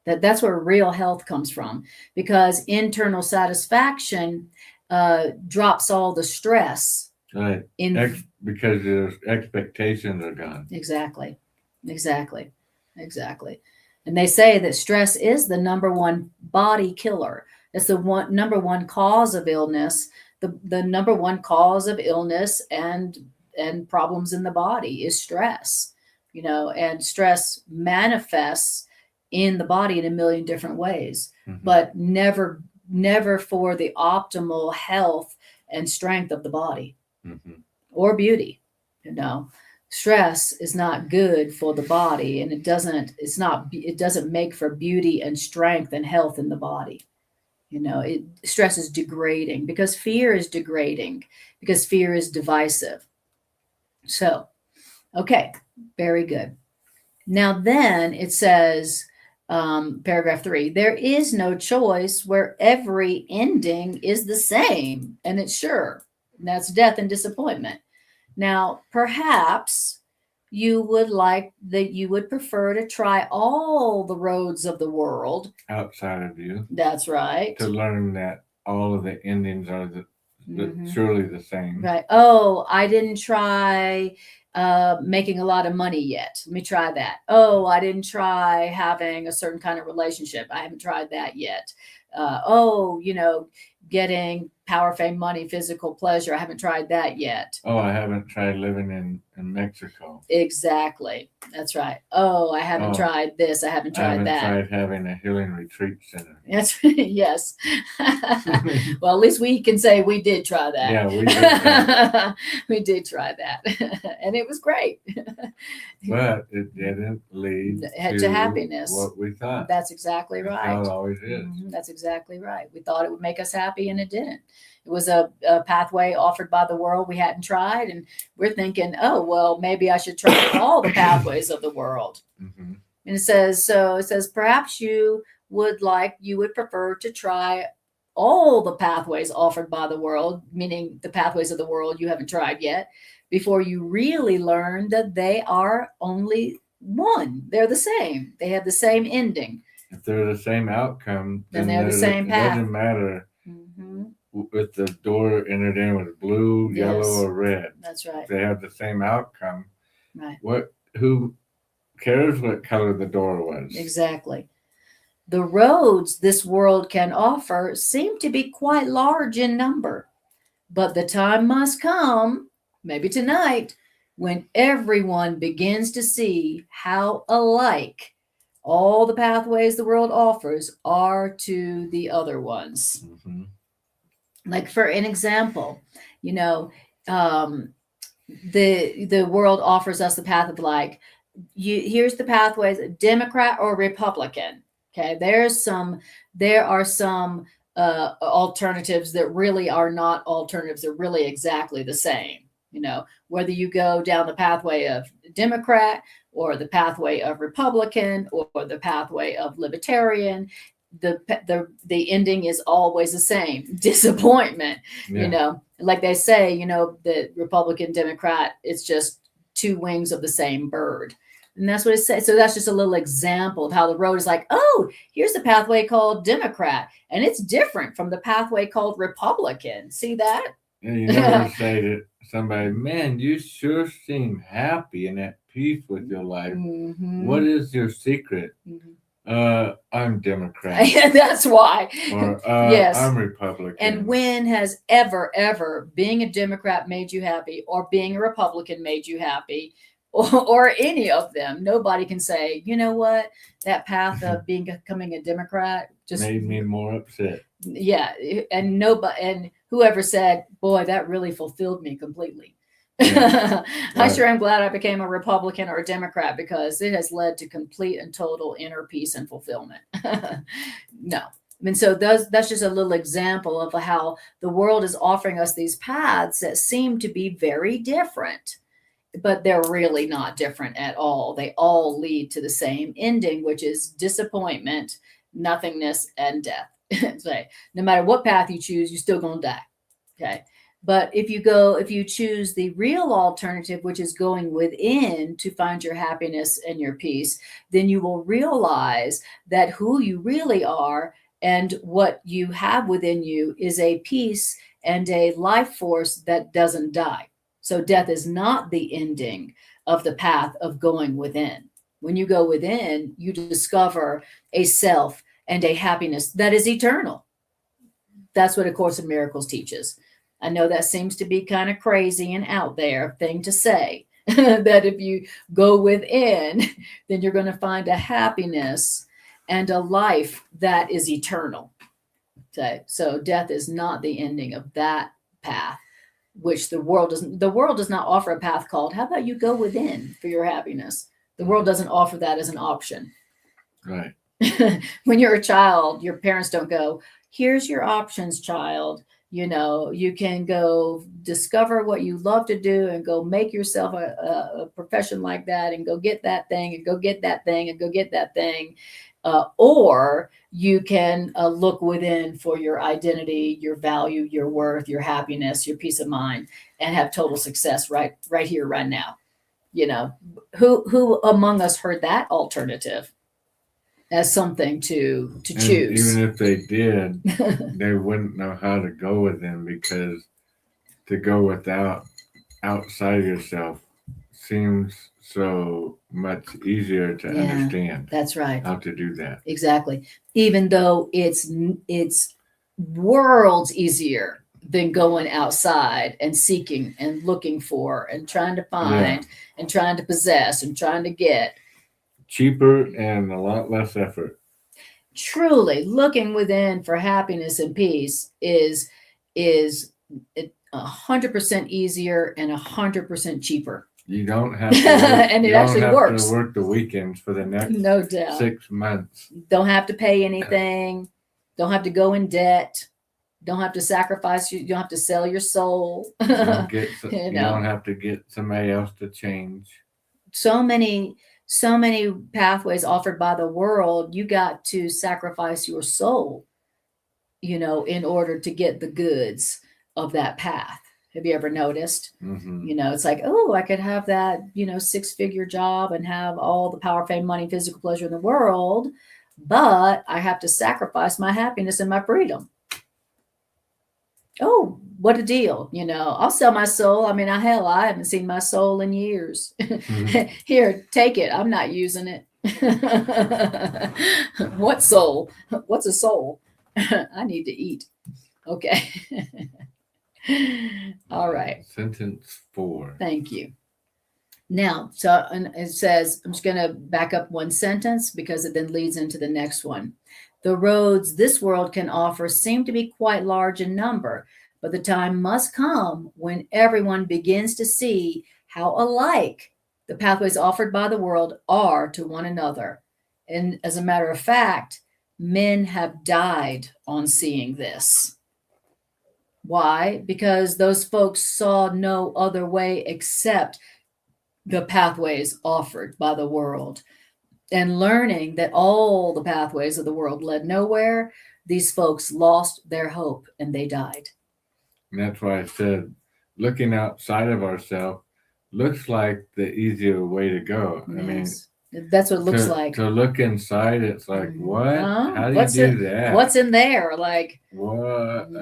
That's where real health comes from, because internal satisfaction drops all the stress. Right. Because your expectations are gone. Exactly. And they say that stress is the number one body killer. It's the number one cause of illness, the number one cause of illness and problems in the body is stress, you know, and stress manifests in the body in a million different ways, but never for the optimal health and strength of the body or beauty, you know. Stress is not good for the body, and it doesn't make for beauty and strength and health in the body. You know, stress is degrading, because fear is degrading, because fear is divisive. So, okay, very good. Now then it says, paragraph 3, there is no choice where every ending is the same, and it's sure. And that's death and disappointment. Now, perhaps you would prefer to try all the roads of the world outside of you. That's right. To learn that all of the endings are surely the same. Right. Oh, I didn't try making a lot of money yet. Let me try that. Oh, I didn't try having a certain kind of relationship. I haven't tried that yet. Getting power, fame, money, physical pleasure. I haven't tried that yet. Oh, I haven't tried living in Mexico. Exactly. That's right. Oh, I haven't tried this. I haven't tried that. I haven't tried having a healing retreat center. That's yes. Well, at least we can say we did try that. Yeah, we did. We did try that. And it was great. But it didn't lead to happiness. What we thought. That's exactly right. How it always is. That's exactly right. We thought it would make us happy, and it didn't. It was a pathway offered by the world we hadn't tried, and we're thinking, oh, well, maybe I should try all the pathways of the world. And it says, perhaps you would prefer to try all the pathways offered by the world, meaning the pathways of the world you haven't tried yet, before you really learn that they are only one. They're the same. They have the same ending. If they're the same outcome, Then they're the same it path. doesn't matter Mm-hmm. if the door entered in with blue, Yes. yellow, or red. That's right. If they have the same outcome. Right. Who cares what color the door was? Exactly. The roads this world can offer seem to be quite large in number, but the time must come, maybe tonight, when everyone begins to see how alike all the pathways the world offers are to the other ones. Mm-hmm. Like for an example, you know, the world offers us the path of like, here's the pathways: Democrat or Republican. Okay, there are some alternatives that really are not alternatives. They're really exactly the same. Whether you go down the pathway of Democrat or the pathway of Republican or the pathway of Libertarian, the ending is always the same: disappointment. Yeah. Like they say, the Republican Democrat, it's just two wings of the same bird. And that's what it says. So that's just a little example of how the road is like, oh, here's the pathway called Democrat, and it's different from the pathway called Republican. See that? And you never say to somebody, man, you sure seem happy and at peace with your life. Mm-hmm. What is your secret? Mm-hmm. I'm Democrat. That's why. Or yes. I'm Republican. And when has ever being a Democrat made you happy, or being a Republican made you happy, or any of them? Nobody can say, you know what, that path of becoming a Democrat just made me more upset. Yeah, and nobody, and whoever said, boy, that really fulfilled me completely. Yeah. I sure am glad I became a Republican or a Democrat, because it has led to complete and total inner peace and fulfillment. No. I mean, so that's just a little example of how the world is offering us these paths that seem to be very different, but they're really not different at all. They all lead to the same ending, which is disappointment, nothingness, and death. So no matter what path you choose, you're still going to die. Okay. But if you choose the real alternative, which is going within to find your happiness and your peace, then you will realize that who you really are and what you have within you is a peace and a life force that doesn't die. So death is not the ending of the path of going within. When you go within, you discover a self and a happiness that is eternal. That's what A Course in Miracles teaches. I know that seems to be kind of crazy and out there thing to say, that if you go within, then you're going to find a happiness and a life that is eternal. Okay? So death is not the ending of that path, which the world does not offer a path called, how about you go within for your happiness? The world doesn't offer that as an option. Right. When you're a child, your parents don't go, here's your options, child. You can go discover what you love to do and go make yourself a profession like that and go get that thing and go get that thing and go get that thing. Or you can look within for your identity, your value, your worth, your happiness, your peace of mind, and have total success right here, right now. Who among us heard that alternative as something to choose? Even if they did, they wouldn't know how to go within, because to go outside yourself seems so much easier to understand. That's right. How to do that. Exactly. Even though it's worlds easier than going outside and seeking and looking for and trying to find and trying to possess and trying to get. Cheaper and a lot less effort. Truly, looking within for happiness and peace is 100% easier and 100% cheaper. You don't have to work, and it actually works. To work the weekends for the next no doubt 6 months. Don't have to pay anything. Don't have to go in debt. Don't have to sacrifice. You don't have to sell your soul. You don't have to get somebody else to change. So many pathways offered by the world. You got to sacrifice your soul, in order to get the goods of that path. Have you ever noticed? Mm-hmm. It's like, oh, I could have that, 6-figure job and have all the power, fame, money, physical pleasure in the world, but I have to sacrifice my happiness and my freedom. Oh, what a deal. I'll sell my soul. I mean, I haven't seen my soul in years. Mm-hmm. Here, take it. I'm not using it. What soul? What's a soul? I need to eat. Okay. All right. Sentence 4. Thank you. Now, so and it says, I'm just going to back up one sentence because it then leads into the next one. The roads this world can offer seem to be quite large in number, but the time must come when everyone begins to see how alike the pathways offered by the world are to one another. And as a matter of fact, men have died on seeing this. Why? Because those folks saw no other way except the pathways offered by the world. And learning that all the pathways of the world led nowhere, these folks lost their hope and they died. And that's why I said, looking outside of ourselves looks like the easier way to go. Yes. I mean, that's what it looks like. To look inside, it's like, what? How do what's you do that? What's in there? Like, what?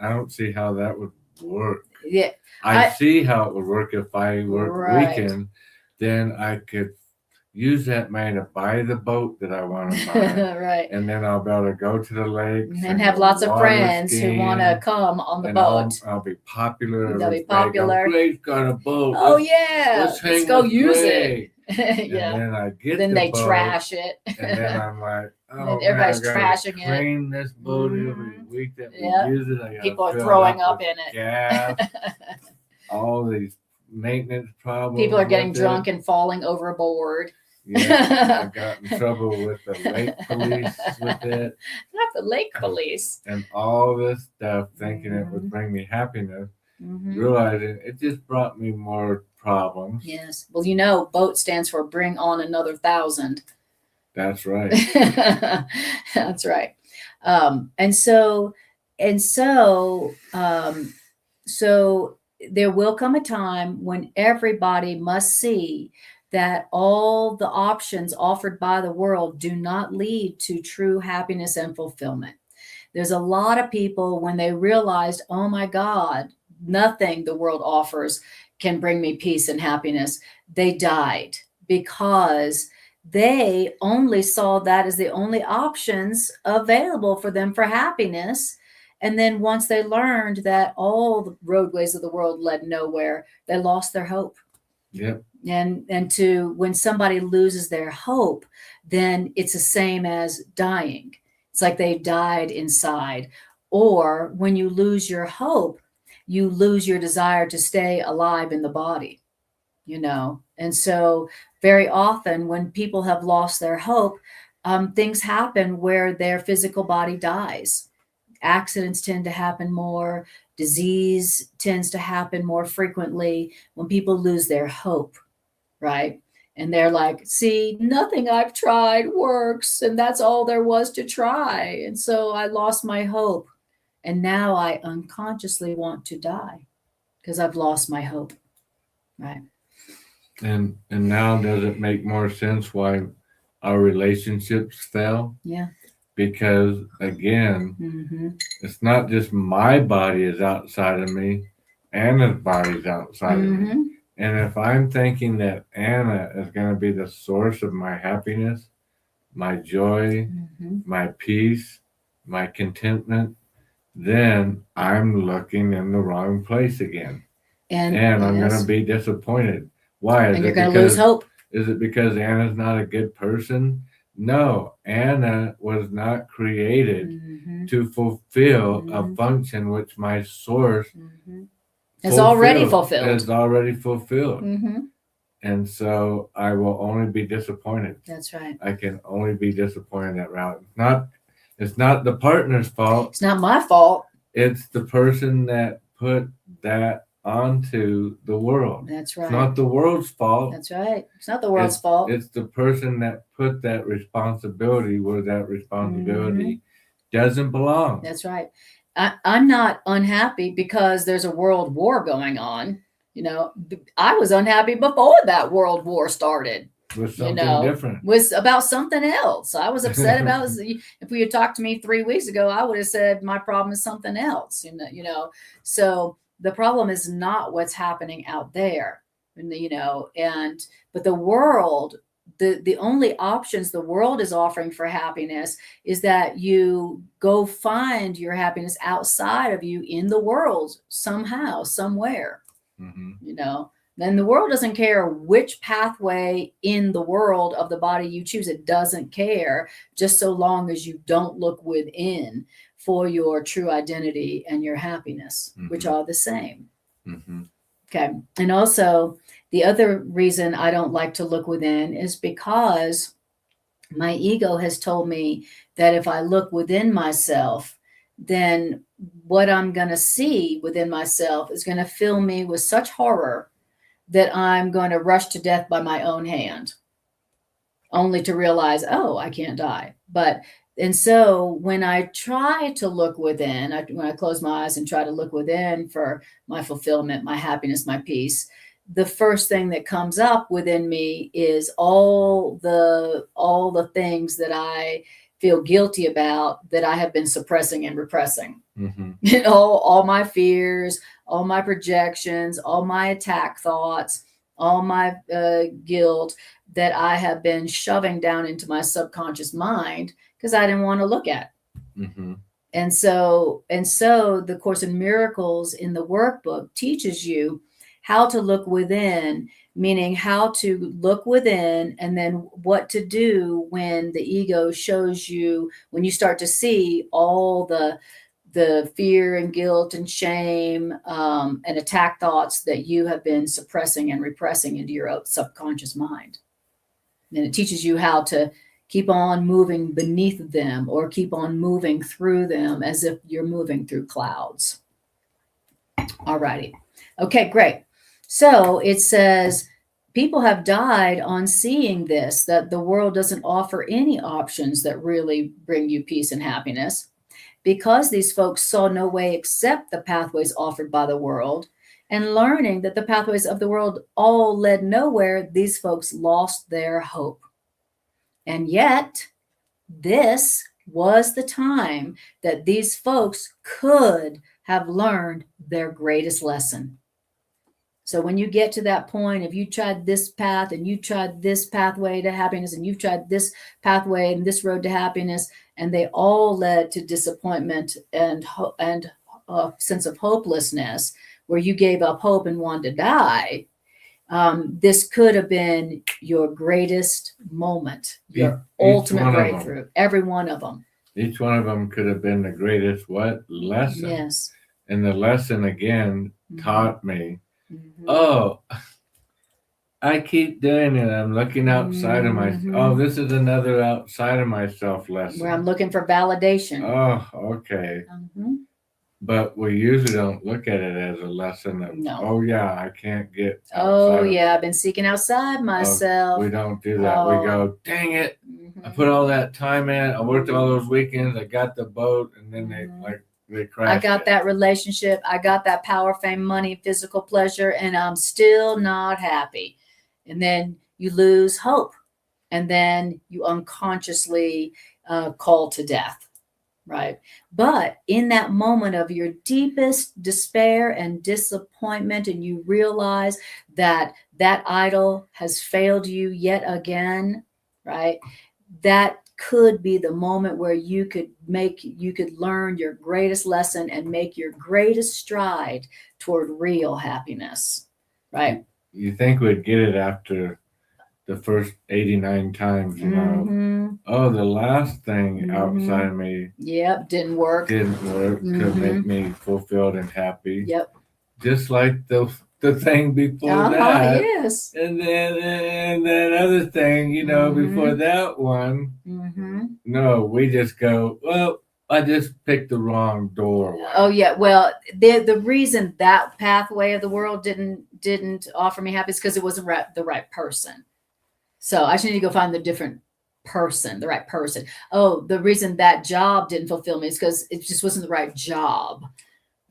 I don't see how that would work. Yeah, I see how it would work if I worked Right. weekend. Then I could use that money to buy the boat that I want to buy. right. And then I'll be able to go to the lakes And have lots of friends skiing, who want to come on the and boat. I'll be popular. They'll be popular. Grace's got a boat. Oh yeah, let's go with use Gray. it. Yeah. And then I get Then the they boat, trash it. and then I'm like, oh, And everybody's man, I gotta trashing it. clean this boat Mhm. every week that we Yeah. use it. I gotta People are fill it throwing up with in it. gas. All these maintenance problems. People are getting with drunk it. and falling overboard. Yeah, I got in trouble with the lake police with it, Not the lake police. and all this stuff, thinking it Mhm. would bring me happiness, Mhm. realizing it just brought me more problems. Yes. Well, BOAT stands for Bring On Another 1,000. That's right. That's right. So there will come a time when everybody must see that all the options offered by the world do not lead to true happiness and fulfillment. There's a lot of people, when they realized, oh my God, nothing the world offers can bring me peace and happiness, they died because they only saw that as the only options available for them for happiness. And then once they learned that all the roadways of the world led nowhere, they lost their hope. Yep. And when somebody loses their hope, then it's the same as dying. It's like they died inside. Or when you lose your hope, you lose your desire to stay alive in the body, And so very often when people have lost their hope, things happen where their physical body dies. Accidents tend to happen more. Disease tends to happen more frequently when people lose their hope, right? And they're like, see, nothing I've tried works, and that's all there was to try. And so I lost my hope. And now I unconsciously want to die because I've lost my hope, right? And now does it make more sense why our relationships fell? Yeah. Because again, it's not just my body is outside of me, Anna's body's outside of me. And if I'm thinking that Anna is going to be the source of my happiness, my joy, my peace, my contentment, then I'm looking in the wrong place again. And I'm going to be disappointed. Why? And you're going to lose hope. Is it because Anna's not a good person? No, Anna was not created to fulfill a function which my source is already fulfilled. Is already fulfilled. And so I will only be disappointed. That's right. I can only be disappointed that route. It's not the partner's fault. It's not my fault. It's the person that put that onto the world. That's right. It's not the world's fault. That's right. It's not the world's fault. It's the person that put that responsibility where that responsibility doesn't belong. That's right. I'm not unhappy because there's a world war going on. I was unhappy before that world war started. With something different. Was about something else. I was upset about if we had talked to me 3 weeks ago, I would have said my problem is something else. So the problem is not what's happening out there. But the world, the only options the world is offering for happiness is that you go find your happiness outside of you in the world somehow, somewhere. Then the world doesn't care which pathway in the world of the body you choose. It doesn't care, just so long as you don't look within for your true identity and your happiness, which are the same. Okay. And also, the other reason I don't like to look within is because my ego has told me that if I look within myself, then what I'm going to see within myself is going to fill me with such horror that I'm going to rush to death by my own hand, only to realize, oh, I can't die. And so when I try to look within, when I close my eyes and try to look within for my fulfillment, my happiness, my peace, the first thing that comes up within me is all the things that I feel guilty about that I have been suppressing and repressing. All my fears, all my projections, all my attack thoughts, all my guilt that I have been shoving down into my subconscious mind because I didn't want to look at. And so the Course in Miracles in the workbook teaches you how to look within, meaning how to look within and then what to do when the ego shows you, when you start to see all the fear and guilt and shame and attack thoughts that you have been suppressing and repressing into your subconscious mind. And it teaches you how to keep on moving beneath them or keep on moving through them as if you're moving through clouds. All righty. Okay, great. So it says, people have died on seeing this, that the world doesn't offer any options that really bring you peace and happiness. Because these folks saw no way except the pathways offered by the world, and learning that the pathways of the world all led nowhere, these folks lost their hope. And yet, this was the time that these folks could have learned their greatest lesson. So when you get to that point, if you tried this path and you tried this pathway to happiness and you've tried this pathway and this road to happiness, and they all led to disappointment and a sense of hopelessness where you gave up hope and wanted to die, this could have been your greatest moment, your ultimate breakthrough. Every one of them. Each one of them could have been the greatest lesson. Yes. And the lesson again taught me, oh, I keep doing it. I'm looking outside of myself. Oh, this is another outside of myself lesson. Where I'm looking for validation. Oh, okay. But we usually don't look at it as a lesson of, oh, yeah, I can't get outside. I've been seeking outside myself. We don't do that. We go, dang it. I put all that time in. I worked all those weekends. I got the boat. And then they crashed. I got that relationship. I got that power, fame, money, physical pleasure, and I'm still not happy. And then you lose hope. And then you unconsciously call to death. Right. But in that moment of your deepest despair and disappointment, and you realize that that idol has failed you yet again, right? That could be the moment where you could learn your greatest lesson and make your greatest stride toward real happiness, right? You think we'd get it after the first 89 times, you know. Oh, the last thing outside of me didn't work to make me fulfilled and happy. Just like the thing before that. Yes. And then other thing, you know, before that one. No, we just go, well, I just picked the wrong doorway. Oh yeah. Well, the reason that pathway of the world didn't offer me happiness because it wasn't the right person. So I just need to go find the different person, the right person. Oh, the reason that job didn't fulfill me is because it just wasn't the right job.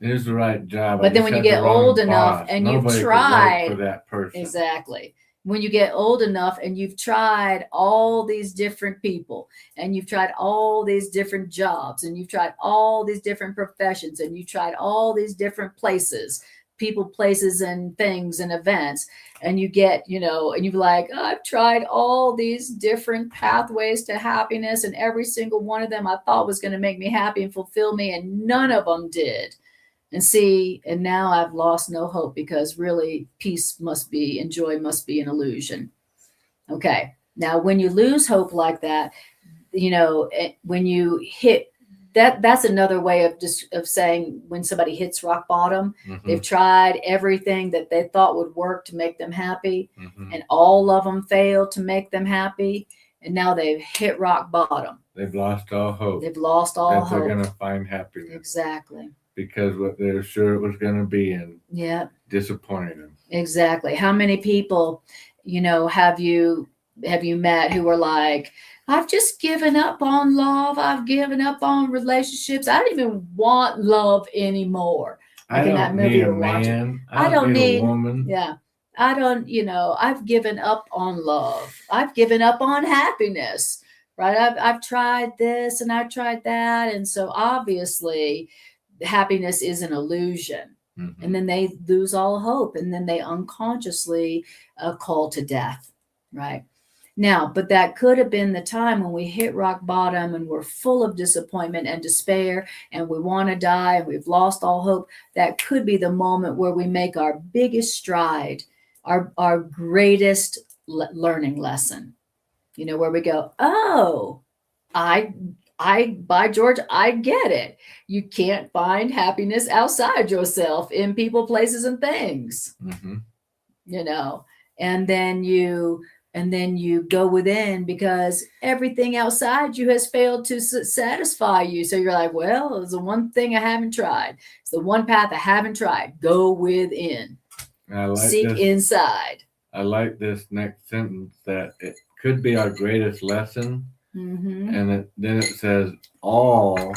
It is the right job. But then when you get old enough and you've tried for that person. Exactly. When you get old enough and you've tried all these different people and you've tried all these different jobs and you've tried all these different professions and you've tried all these different places, people, places, and things and events, and you get, and you're like, oh, I've tried all these different pathways to happiness, and every single one of them I thought was going to make me happy and fulfill me, and none of them did. And now I've lost no hope, because really peace must be, and joy must be an illusion. Okay. Now, when you lose hope like that, when you hit that's another way of saying when somebody hits rock bottom, they've tried everything that they thought would work to make them happy, and all of them failed to make them happy. And now they've hit rock bottom. They've lost all hope. They've lost all hope. They're going to find happiness. Exactly. Because what they're sure it was going to be, and disappointed them. Exactly. How many people, have you met who were like, I've just given up on love. I've given up on relationships. I don't even want love anymore. I don't need a man. I don't need a woman. Yeah. I don't, I've given up on love. I've given up on happiness, right? I've tried this and I've tried that. And so obviously happiness is an illusion. And then they lose all hope, and then they unconsciously call to death, right? Now, but that could have been the time when we hit rock bottom and we're full of disappointment and despair and we want to die and we've lost all hope. That could be the moment where we make our biggest stride, our greatest learning lesson, where we go, oh, by George, I get it. You can't find happiness outside yourself in people, places, and things, and then you go within, because everything outside you has failed to satisfy you. So you're like, well, it's the one thing I haven't tried. It's the one path I haven't tried. Go within. Seek inside. I like this next sentence, that it could be our greatest lesson. And then it says all,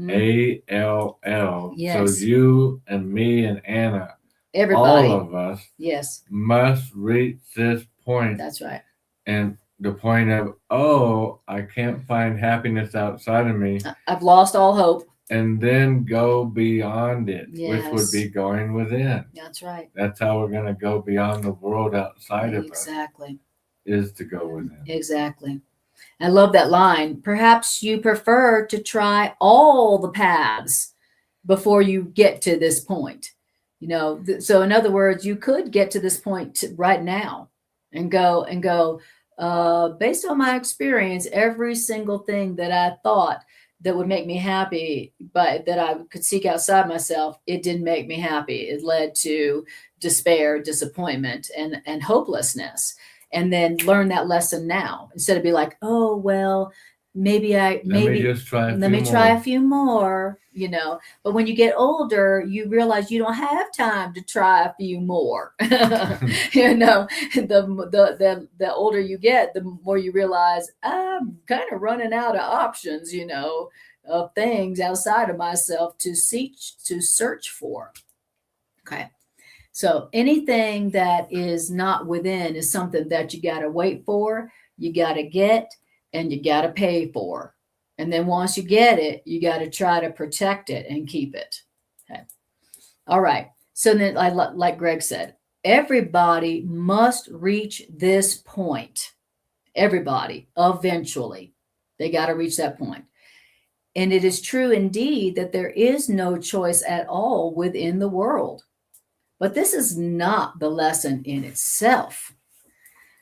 A-L-L. Yes. So you and me and Anna, everybody, all of us, yes, must reach this point. That's right. And the point of, I can't find happiness outside of me. I've lost all hope. And then go beyond it, which would be going within. That's right. That's how we're going to go beyond the world outside of us. Exactly. Is to go within. Exactly. I love that line. Perhaps you prefer to try all the paths before you get to this point. So in other words, you could get to this point right now and go, based on my experience, every single thing that I thought that would make me happy, but that I could seek outside myself, it didn't make me happy. It led to despair, disappointment, and hopelessness. And then learn that lesson now, instead of be like, oh, well, let me try a few more, but when you get older, you realize you don't have time to try a few more. The older you get, the more you realize I'm kind of running out of options, of things outside of myself to search for. Okay. So anything that is not within is something that you got to wait for, you got to get, and you got to pay for. And then once you get it, you got to try to protect it and keep it. Okay. All right. So then, like Greg said, everybody must reach this point. Everybody, eventually. They got to reach that point. And it is true indeed that there is no choice at all within the world. But this is not the lesson in itself.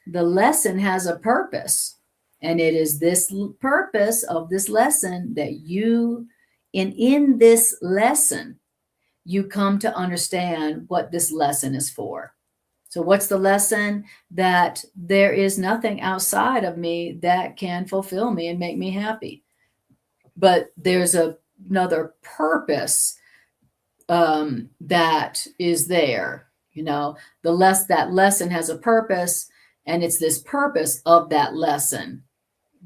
The lesson has a purpose, and it is this purpose of this lesson that in this lesson, you come to understand what this lesson is for. So what's the lesson? That there is nothing outside of me that can fulfill me and make me happy. But there's another purpose that is there, that lesson has a purpose, and it's this purpose of that lesson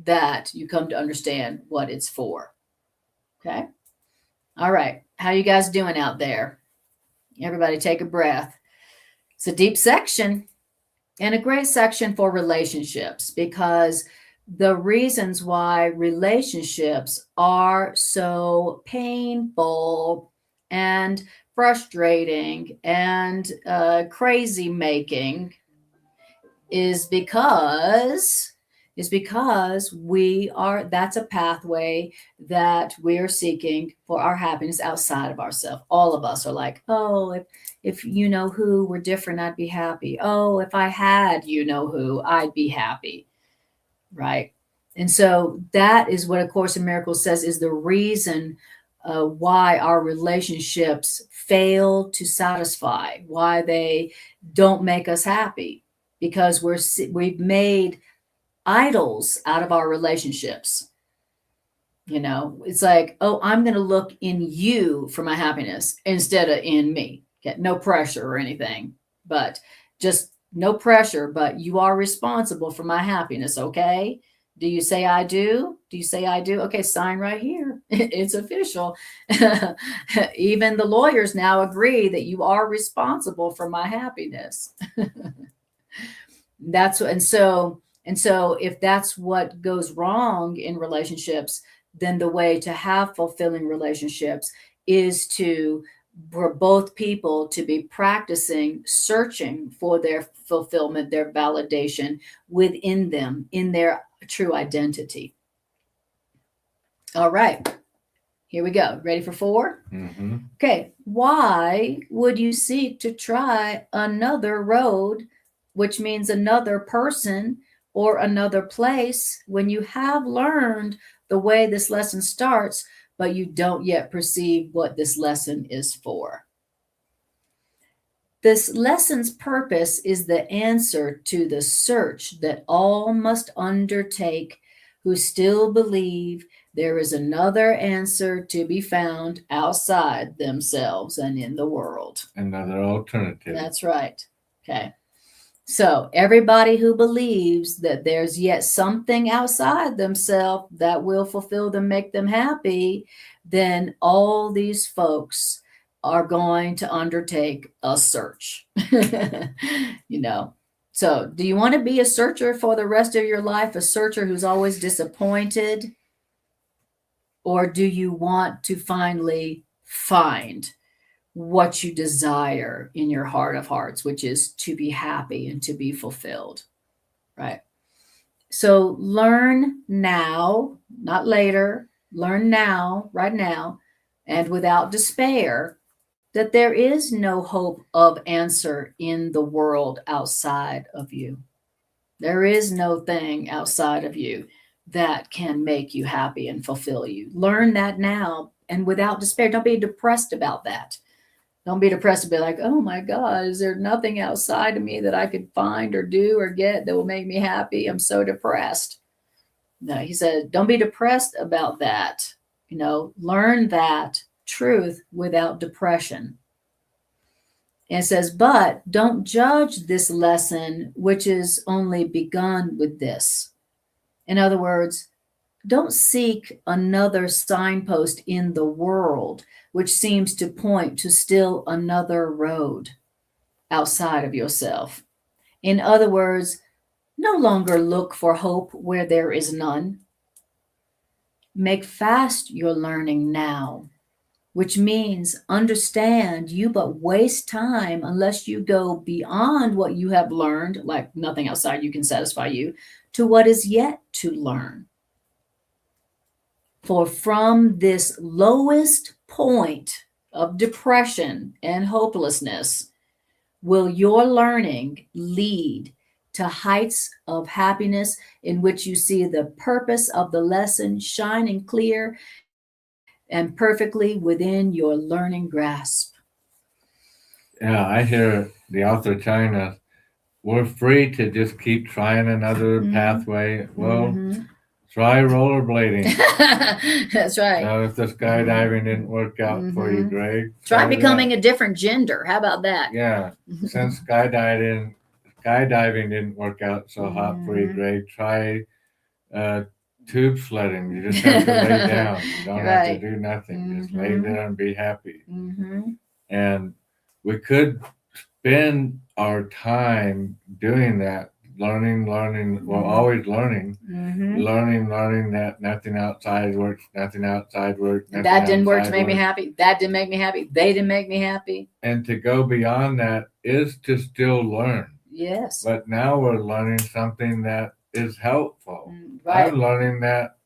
that you come to understand what it's for. Okay. All right. How you guys doing out there? Everybody take a breath. It's a deep section and a great section for relationships, because the reasons why relationships are so painful and frustrating and crazy making is because we are that's a pathway that we are seeking for our happiness outside of ourselves. All of us are like, oh, if you know who were different, I'd be happy. Oh, if I had you know who, I'd be happy. Right. And so that is what A Course in Miracles says is the reason why our relationships fail to satisfy, why they don't make us happy, because we've made idols out of our relationships. You know, it's like, oh, I'm going to look in you for my happiness instead of in me. Okay, no pressure or anything, but just no pressure, but you are responsible for my happiness. Okay. Do you say I do? Do you say I do? Okay, sign right here. It's official. Even the lawyers now agree that you are responsible for my happiness. And so if that's what goes wrong in relationships, then the way to have fulfilling relationships is for both people to be practicing searching for their fulfillment, their validation within them, in their true identity. All right, here we go. Ready for 4? Mm-hmm. Okay. Why would you seek to try another road, which means another person or another place, when you have learned the way this lesson starts, but you don't yet perceive what this lesson is for? This lesson's purpose is the answer to the search that all must undertake who still believe there is another answer to be found outside themselves and in the world. Another alternative. That's right. Okay. So everybody who believes that there's yet something outside themselves that will fulfill them, make them happy, then all these folks are going to undertake a search. You know. So do you want to be a searcher for the rest of your life, a searcher who's always disappointed? Or do you want to finally find what you desire in your heart of hearts, which is to be happy and to be fulfilled, right? So learn now, not later. Learn now, right now, and without despair, that there is no hope of answer in the world outside of you. There is no thing outside of you that can make you happy and fulfill you. Learn that now and without despair. Don't be depressed about that. Don't be depressed and be like, oh my God, is there nothing outside of me that I could find or do or get that will make me happy? I'm so depressed. No, he said, don't be depressed about that. You know, learn that truth without depression. And it says, but don't judge this lesson, which is only begun with this. In other words, don't seek another signpost in the world which seems to point to still another road outside of yourself. In other words, no longer look for hope where there is none. Make fast your learning now, which means understand you but waste time unless you go beyond what you have learned, like nothing outside you can satisfy you, to what is yet to learn. For from this lowest point of depression and hopelessness will your learning lead to heights of happiness in which you see the purpose of the lesson shining clear and perfectly within your learning grasp. Yeah, I hear the author telling us we're free to just keep trying another pathway. Well, try rollerblading. That's right. So if the skydiving didn't work out for you, Greg, try becoming a different gender. How about that? Yeah. Since skydiving didn't work out so hot for you, Greg, try tube sledding. You just have to lay down. You don't have to Right. do nothing. Just lay Mhm. there and be happy. Mhm. And we could spend our time doing that, learning, well, always learning, Mhm. learning that nothing outside works, nothing outside works, nothing That didn't work to outside make me works. happy. That didn't make me happy. They didn't make me happy. And to go beyond that is to still learn. Yes. But now we're learning something that is helpful. Right. I'm learning that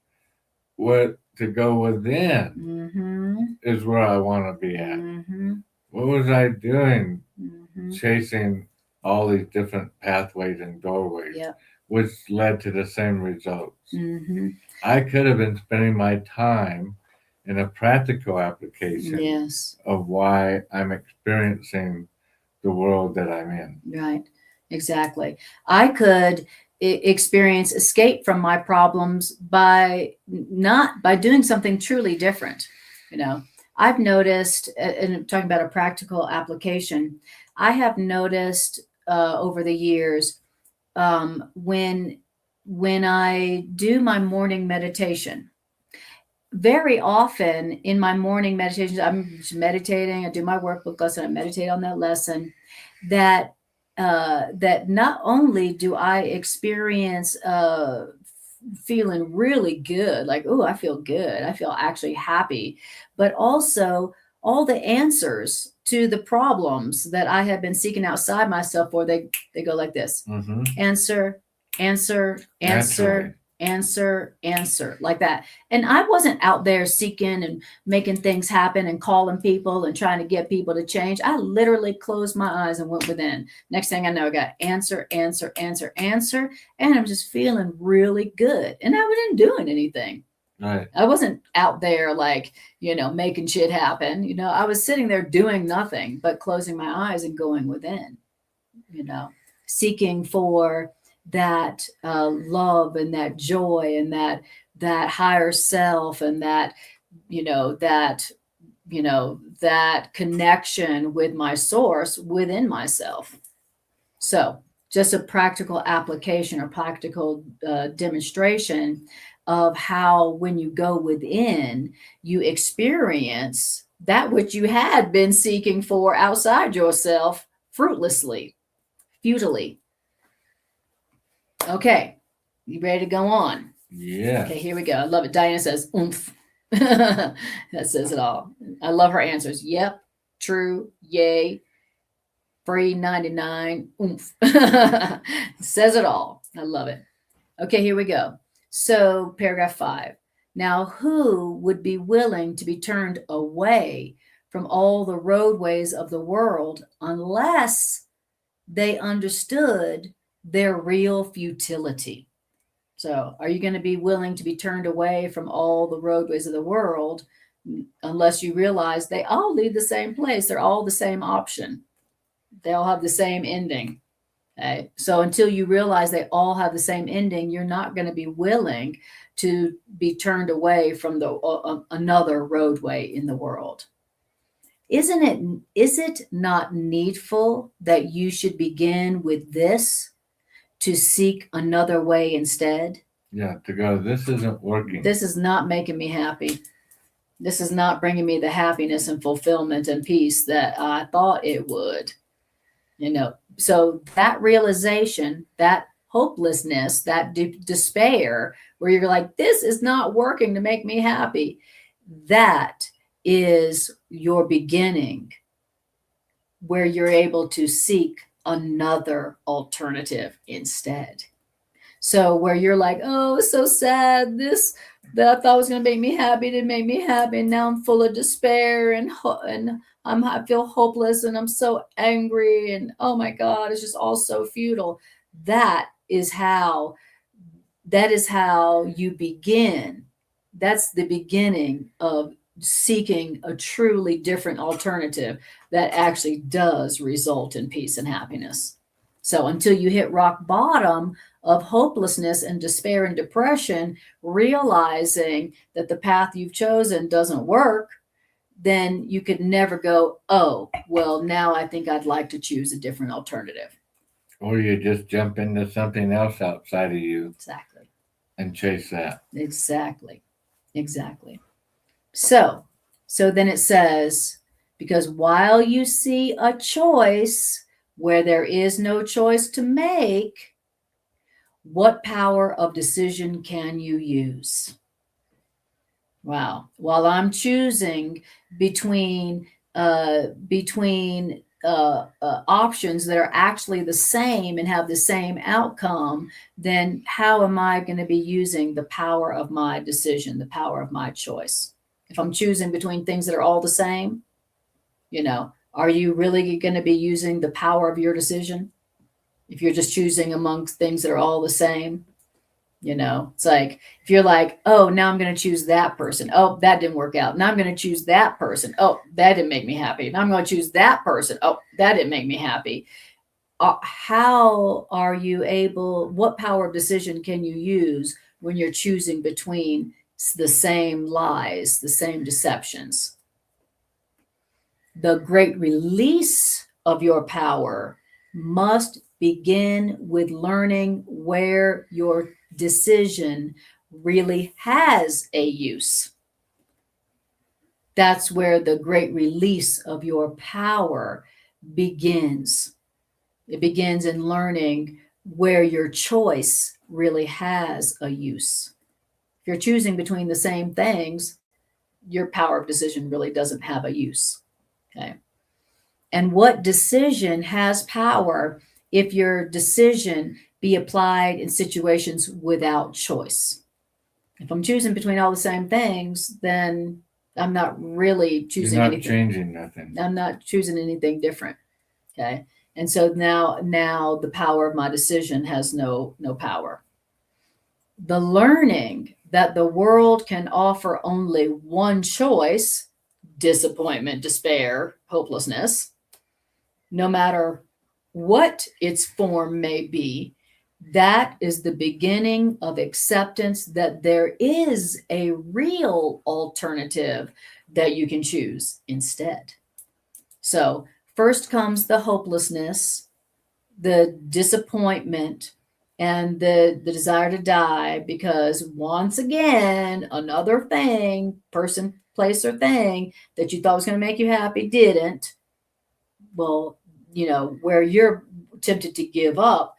what to go within Mm-hmm. is where I want to be at. Mm-hmm. What was I doing Mm-hmm. chasing all these different pathways and doorways, Yep. which led to the same results? Mm-hmm. I could have been spending my time in a practical application Yes. of why I'm experiencing the world that I'm in. Right. Exactly. I could experience escape from my problems by not by doing something truly different. You know, I've noticed, and talking about a practical application, I have noticed over the years when I do my morning meditation. Very often in my morning meditations, I'm just meditating. I do my workbook lesson. I meditate on that lesson. That that not only do I experience feeling really good, like oh, I feel good. I feel actually happy, but also all the answers to the problems that I have been seeking outside myself for. They go like this: Mm-hmm. answer, answer, Naturally. answer, like that. And I wasn't out there seeking and making things happen and calling people and trying to get people to change. I literally closed my eyes and went within. Next thing I know, I got answer, and I'm just feeling really good. And I wasn't doing anything. Right. I wasn't out there like, making shit happen. I was sitting there doing nothing but closing my eyes and going within, seeking for that love and that joy and that higher self and that that connection with my source within myself. So just a practical application or practical demonstration of how when you go within you experience that which you had been seeking for outside yourself fruitlessly, futilely. Okay, you ready to go on? Yeah. Okay, here we go. I love it. Diana says, oomph. That says it all. I love her answers. Yep, true, yay, free 99, oomph. Says it all. I love it. Okay, here we go. So, paragraph 5. Now, who would be willing to be turned away from all the roadways of the world unless they understood their real futility? So, are you going to be willing to be turned away from all the roadways of the world unless you realize they all lead the same place? They're all the same option. They all have the same ending. Okay? So, until you realize they all have the same ending, you're not going to be willing to be turned away from the another roadway in the world. Is it not needful that you should begin with this to seek another way instead? Yeah, to go, this isn't working. This is not making me happy. This is not bringing me the happiness and fulfillment and peace that I thought it would. So that realization, that hopelessness, that despair, where you're like, this is not working to make me happy, that is your beginning where you're able to seek another alternative instead. So where you're like, oh, it's so sad. This that I thought was going to make me happy didn't make me happy. And now I'm full of despair and I feel hopeless and I'm so angry and oh my God, it's just all so futile. That is how you begin. That's the beginning of seeking a truly different alternative that actually does result in peace and happiness. So until you hit rock bottom of hopelessness and despair and depression, realizing that the path you've chosen doesn't work, then you could never go, oh, well, now I think I'd like to choose a different alternative. Or you just jump into something else outside of you. Exactly. and chase that. Exactly. So then it says, because while you see a choice where there is no choice to make, what power of decision can you use? Wow. While I'm choosing between options that are actually the same and have the same outcome, then how am I going to be using the power of my decision, the power of my choice? If I'm choosing between things that are all the same, are you really going to be using the power of your decision? If you're just choosing amongst things that are all the same, it's like, if you're like, oh, now I'm going to choose that person. Oh, that didn't work out. Now I'm going to choose that person. Oh, that didn't make me happy. Now I'm going to choose that person. Oh, that didn't make me happy. How are you able, what power of decision can you use when you're choosing between the same lies, the same deceptions? The great release of your power must begin with learning where your decision really has a use. That's where the great release of your power begins. It begins in learning where your choice really has a use. If you're choosing between the same things, your power of decision really doesn't have a use. Okay. And what decision has power if your decision be applied in situations without choice? If I'm choosing between all the same things, then I'm not really choosing anything. You're not changing nothing. I'm not choosing anything different. Okay. And so now the power of my decision has no power. The learning that the world can offer only one choice, disappointment, despair, hopelessness, no matter what its form may be, that is the beginning of acceptance that there is a real alternative that you can choose instead. So first comes the hopelessness, the disappointment, and the desire to die, because once again, another thing, person, place, or thing that you thought was going to make you happy didn't. Well, where you're tempted to give up,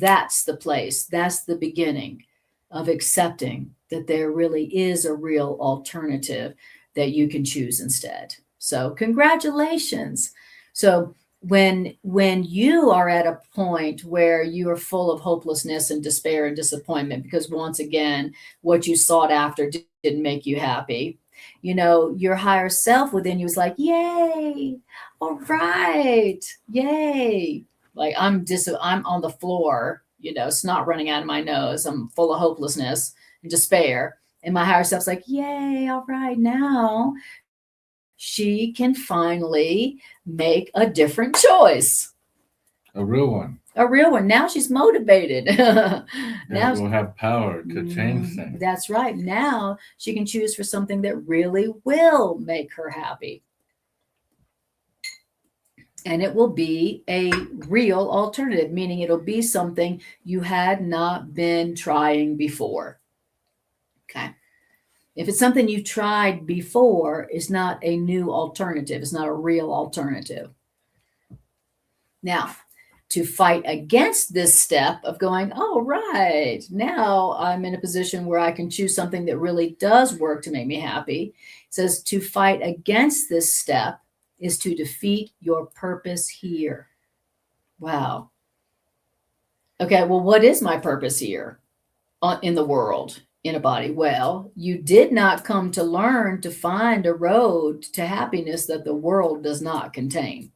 that's the place, that's the beginning of accepting that there really is a real alternative that you can choose instead. So congratulations. So when you are at a point where you are full of hopelessness and despair and disappointment, because once again, what you sought after didn't make you happy, your higher self within you is like, yay, all right, yay. Like I'm on the floor, snot running out of my nose. I'm full of hopelessness and despair. And my higher self's like, yay, all right, now she can finally make a different choice. A real one. Now she's motivated. Now will have power to change things. That's right. Now she can choose for something that really will make her happy. And it will be a real alternative, meaning it'll be something you had not been trying before. Okay. If it's something you tried before, it's not a new alternative. It's not a real alternative. Now, to fight against this step of going, oh, right, now I'm in a position where I can choose something that really does work to make me happy. It says to fight against this step is to defeat your purpose here. Wow. Okay, well, what is my purpose here in the world, in a body? Well, you did not come to learn to find a road to happiness that the world does not contain.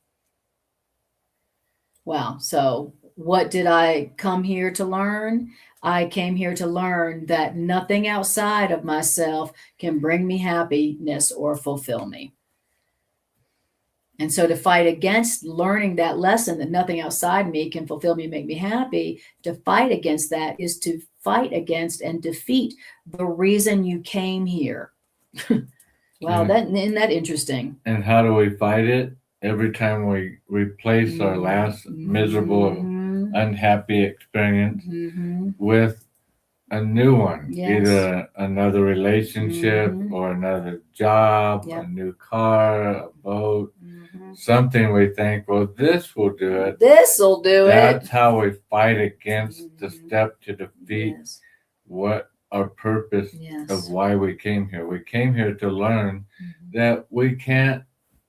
Wow. So what did I come here to learn? I came here to learn that nothing outside of myself can bring me happiness or fulfill me. And so to fight against learning that lesson that nothing outside me can fulfill me, make me happy, to fight against that is to fight against and defeat the reason you came here. Wow, isn't that interesting? And how do we fight it? Every time we replace our last miserable, unhappy experience with a new one, Yes. either another relationship or another job, a new car, a boat, something we think, well, this will do it. This will do That's how we fight against the step to defeat what our purpose of why we came here. We came here to learn that we can't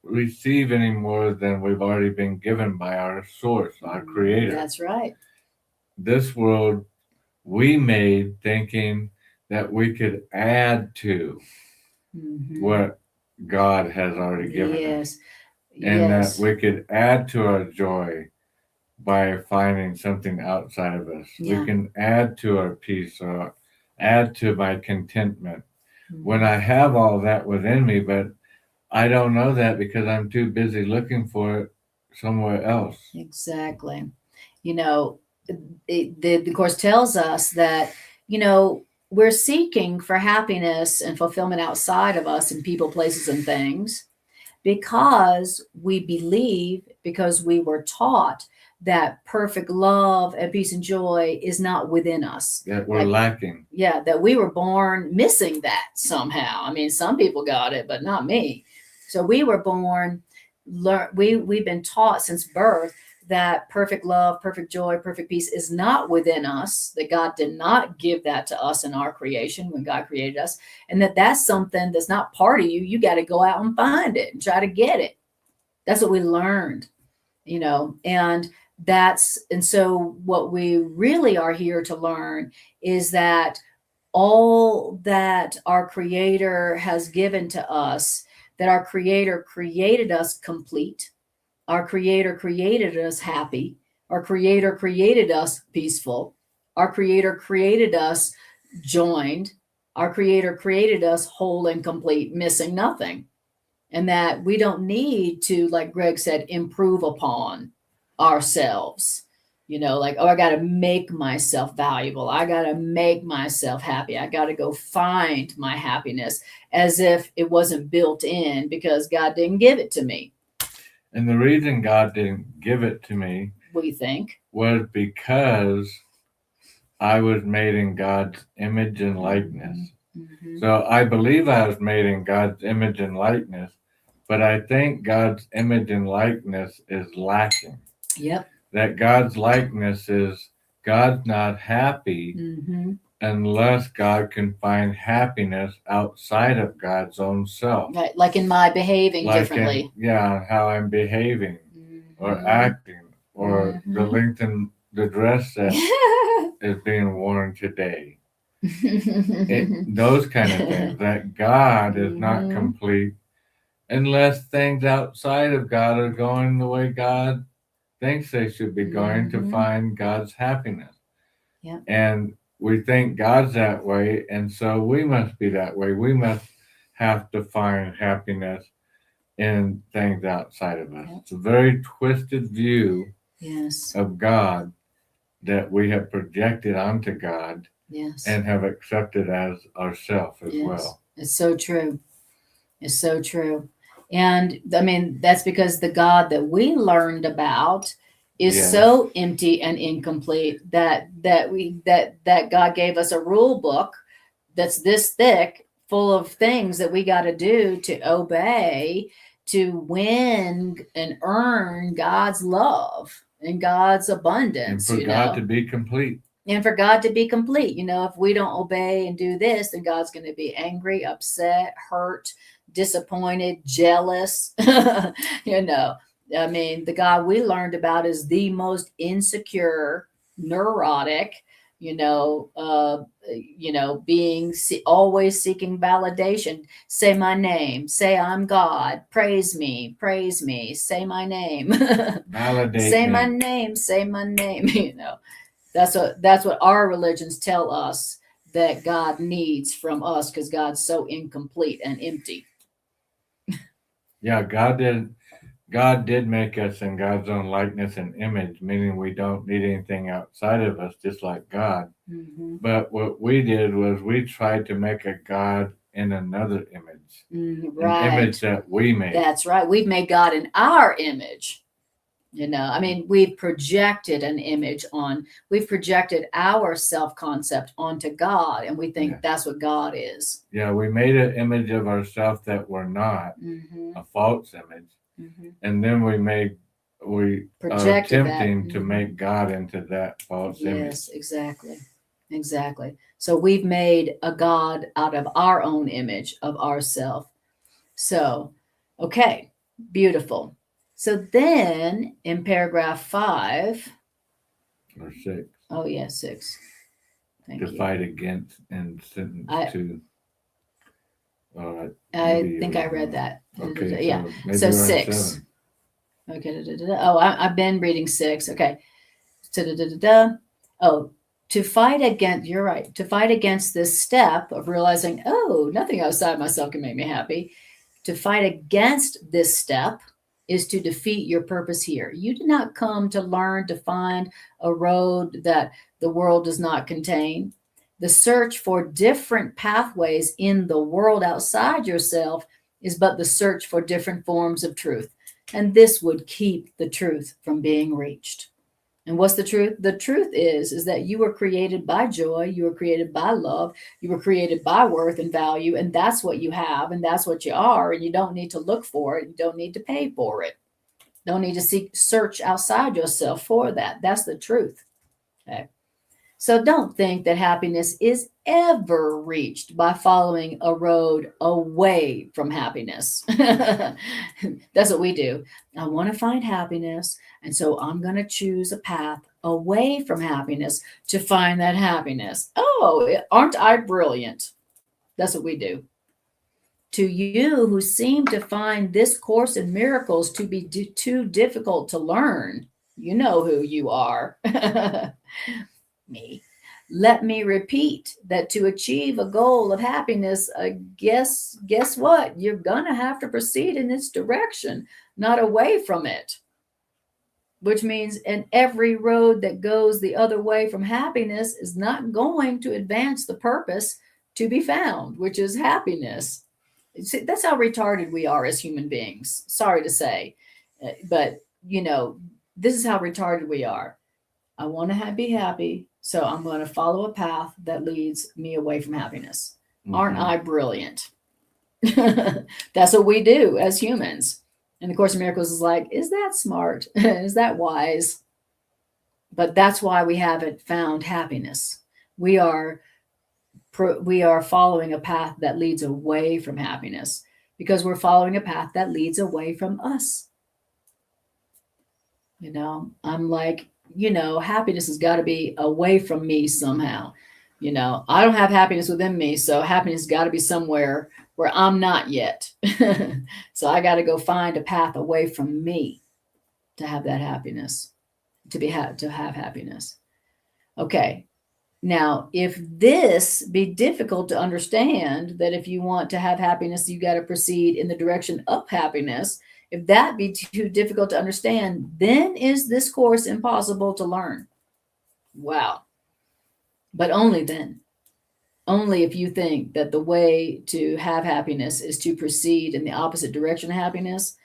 receive any more than we've already been given by our source, our creator. That's right. This world we made thinking that we could add to what God has already given us. And that we could add to our joy by finding something outside of us. We can add to our peace or add to my contentment when I have all that within me, but I don't know that because I'm too busy looking for it somewhere else. Exactly. You know, the Course tells us that, you know, we're seeking for happiness and fulfillment outside of us in people, places, and things because we believe, because we were taught that perfect love and peace and joy is not within us. That we're lacking. Yeah, that we were born missing that somehow. I mean, some people got it, but not me. So we were born, we've been taught since birth that perfect love, perfect joy, perfect peace is not within us, that God did not give that to us in our creation when God created us, and that's something that's not part of you. You got to go out and find it and try to get it. That's what we learned, you know, and so what we really are here to learn is that all that our Creator has given to us, that our Creator created us complete. Our Creator created us happy. Our Creator created us peaceful. Our Creator created us joined. Our Creator created us whole and complete, missing nothing. And that we don't need to, like Greg said, improve upon ourselves. You know, like, oh, I got to make myself valuable. I got to make myself happy. I got to go find my happiness, as if it wasn't built in because God didn't give it to me. And the reason God didn't give it to me, we think, was because I was made in God's image and likeness. So I believe I was made in God's image and likeness, but I think God's image and likeness is lacking. Yep. That God's likeness is God's not happy unless God can find happiness outside of God's own self. Right, like in my behaving differently. How I'm behaving or acting or the length in the dress that is being worn today. Those kind of things. That God is not complete unless things outside of God are going the way God thinks they should be going to find God's happiness. Yeah. And we think God's that way, and so we must be that way. We must have to find happiness in things outside of us. It's a very twisted view of God that we have projected onto God and have accepted as ourselves as well. It's so true. It's so true. And I mean, that's because the God that we learned about is so empty and incomplete that God gave us a rule book that's this thick, full of things that we got to do to obey, to win and earn God's love and God's abundance. And for God to be complete. And for God to be complete. You know, if we don't obey and do this, then God's going to be angry, upset, hurt, disappointed, jealous. You know, I mean, the God we learned about is the most insecure, neurotic, being always seeking validation. Say my name. Say I'm God. Praise me. Praise me. Say my name. Validate say me. my name. Say my name. You know, that's what our religions tell us that God needs from us, because God's so incomplete and empty. Yeah, God did make us in God's own likeness and image, meaning we don't need anything outside of us, just like God. But what we did was we tried to make a God in another image, right. an image that we made. That's right. We've made God in our image. I mean, we've projected we've projected our self-concept onto God, and we think Yeah. that's what God is. Yeah, we made an image of ourselves that we're not, a false image, and then we are Projected that. attempting to make God into that false image. Yes, exactly. So we've made a God out of our own image of ourself. So, okay, beautiful. So then in paragraph 5, Or 6. oh yeah, 6. Thank To you. fight against in sentence I- 2. All right. I think I read that. Okay, Yeah. so maybe So we're on 6. 7. Okay. Oh, I've been reading 6. Okay. Oh, to fight against, you're right, to fight against this step of realizing, oh, nothing outside myself can make me happy. To fight against this step is to defeat your purpose here. You did not come to learn to find a road that the world does not contain. The search for different pathways in the world outside yourself is but the search for different forms of truth. And this would keep the truth from being reached. And what's the truth? The truth is that you were created by joy, you were created by love, you were created by worth and value, and that's what you have, and that's what you are, and you don't need to look for it, you don't need to pay for it. Don't need to search outside yourself for that. That's the truth. Okay. So don't think that happiness is ever reached by following a road away from happiness. That's what we do. I want to find happiness, and so I'm going to choose a path away from happiness to find that happiness. Oh, aren't I brilliant? That's what we do. To you who seem to find this Course in Miracles to be too difficult to learn, you know who you are. Me. Let me repeat that to achieve a goal of happiness, guess what? You're gonna have to proceed in its direction, not away from it. Which means, and every road that goes the other way from happiness is not going to advance the purpose to be found, which is happiness. See, that's how retarded we are as human beings. Sorry to say, but this is how retarded we are. I want to be happy, so I'm going to follow a path that leads me away from happiness. Aren't I brilliant? That's what we do as humans. And the Course in Miracles is like, is that smart? Is that wise? But that's why we haven't found happiness. We are following a path that leads away from happiness because we're following a path that leads away from us. I'm like, happiness has got to be away from me somehow. I don't have happiness within me, so happiness has got to be somewhere where I'm not yet. So I got to go find a path away from me to have that happiness, to have happiness. Okay. Now, if this be difficult to understand, that if you want to have happiness, you got to proceed in the direction of happiness. If that be too difficult to understand, then is this course impossible to learn? Wow. But only then. Only if you think that the way to have happiness is to proceed in the opposite direction of happiness.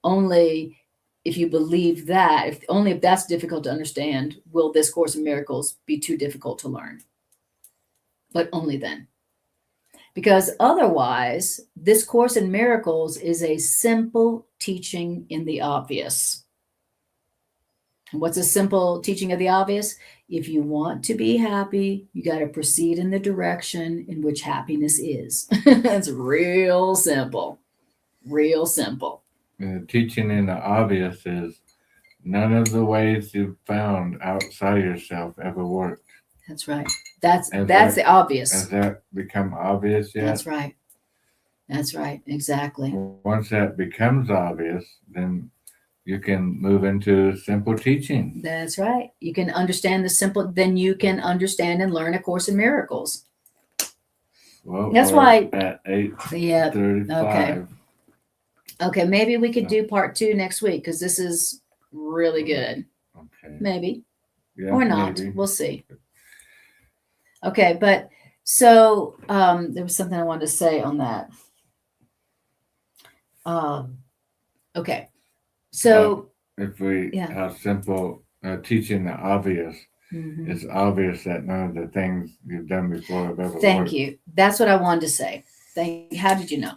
Only if you believe that, only if that's difficult to understand, will this Course in Miracles be too difficult to learn. But only then. Because otherwise, this Course in Miracles is a simple teaching in the obvious. And what's a simple teaching of the obvious? If you want to be happy, you got to proceed in the direction in which happiness is. It's real simple. Real simple. And the teaching in the obvious is none of the ways you've found outside yourself ever worked. That's right. That's the obvious. Has that become obvious yet? That's right. That's right. Exactly. Once that becomes obvious, then you can move into simple teaching. That's right. You can understand the simple, then you can understand and learn A Course in Miracles. Well, that's why at 8:35. Okay, maybe we could do part 2 next week because this is really good. Okay. Maybe. Yeah, or not. maybe. We'll see. Okay, but so there was something I wanted to say on that. Okay. So if we Yeah. how simple teaching the obvious. Mhm. It's obvious that none of the things you've done before have ever Thank worked. you. That's what I wanted to say. How did you know?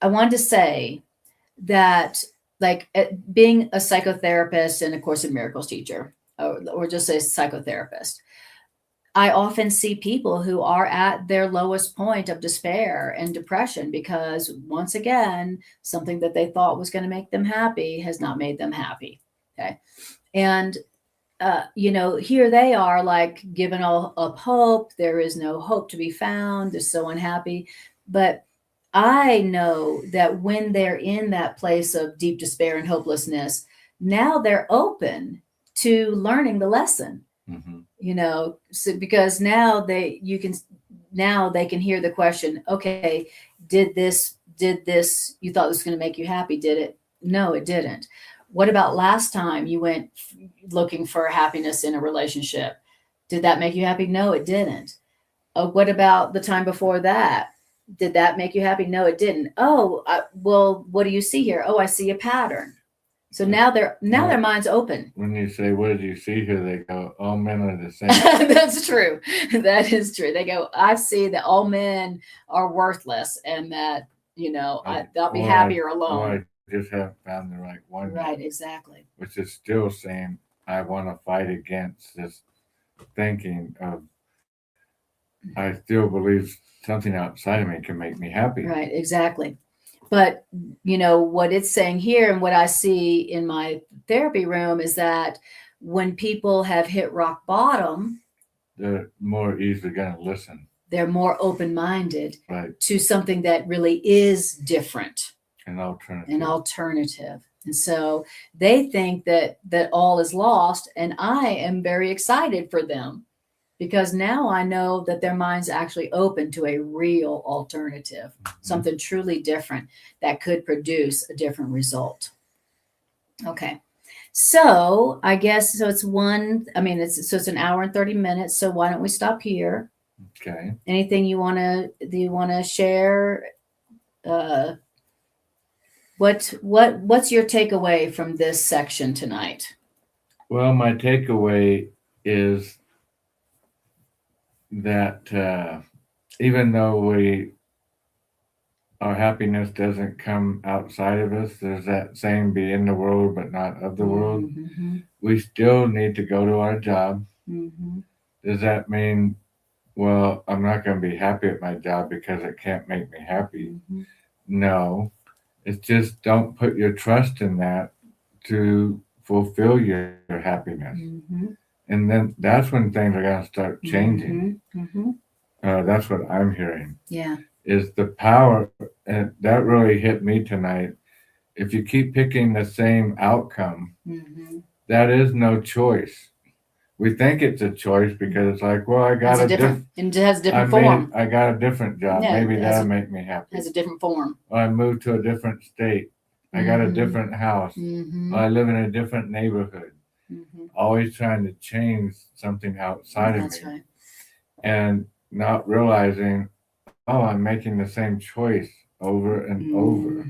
I wanted to say that, like, being a psychotherapist and a Course in Miracles teacher, or just a psychotherapist, I often see people who are at their lowest point of despair and depression because, once again, something that they thought was going to make them happy has not made them happy. Okay. And, here they are, like, given all up hope. There is no hope to be found. They're so unhappy. But I know that when they're in that place of deep despair and hopelessness, now they're open to learning the lesson. Mm-hmm. So because now they can hear the question, okay, did this you thought this was going to make you happy, did it? No, it didn't. What about last time you went looking for happiness in a relationship? Did that make you happy? No, it didn't. What about the time before that? Did that make you happy? No, it didn't. Oh, well, what do you see here? Oh, I see a pattern. So now their mind's open. When you say, "What did you see here?" they go, "All men are the same." That's true. That is true. They go, I see that all men are worthless, and that they'll be happier alone. Or I just haven't found the right one. Right, exactly. Which is still saying, I want to fight against this thinking of, I still believe something outside of me can make me happy. Right, exactly. But what it's saying here, and what I see in my therapy room, is that when people have hit rock bottom, they're more easily going to listen. They're more open-minded right. to something that really is different. An alternative. And so they think that all is lost, and I am very excited for them because now I know that their mind's actually open to a real alternative, something truly different that could produce a different result. Okay. So I guess, so it's an hour and 30 minutes. So why don't we stop here? Okay. Anything do you want to share? What's your takeaway from this section tonight? Well, my takeaway is that even though our happiness doesn't come outside of us, there's that saying, be in the world but not of the world. Mm-hmm. We still need to go to our job. Mm-hmm. Does that mean, well, I'm not going to be happy at my job because it can't make me happy? Mm-hmm. No, it's just don't put your trust in that to fulfill your happiness. Mm-hmm. And then that's when things are going to start changing. Mm-hmm. Mm-hmm. That's what I'm hearing. Yeah. Is the power, and that really hit me tonight. If you keep picking the same outcome, that is no choice. We think it's a choice because it's like, well, I got it has a different form. I got a different job. Yeah, maybe that'll make me happy. It has a different form. Or I moved to a different state. I got a different house. Or I live in a different neighborhood. Always trying to change something outside of me. That's right. And not realizing, oh, I'm making the same choice over and over.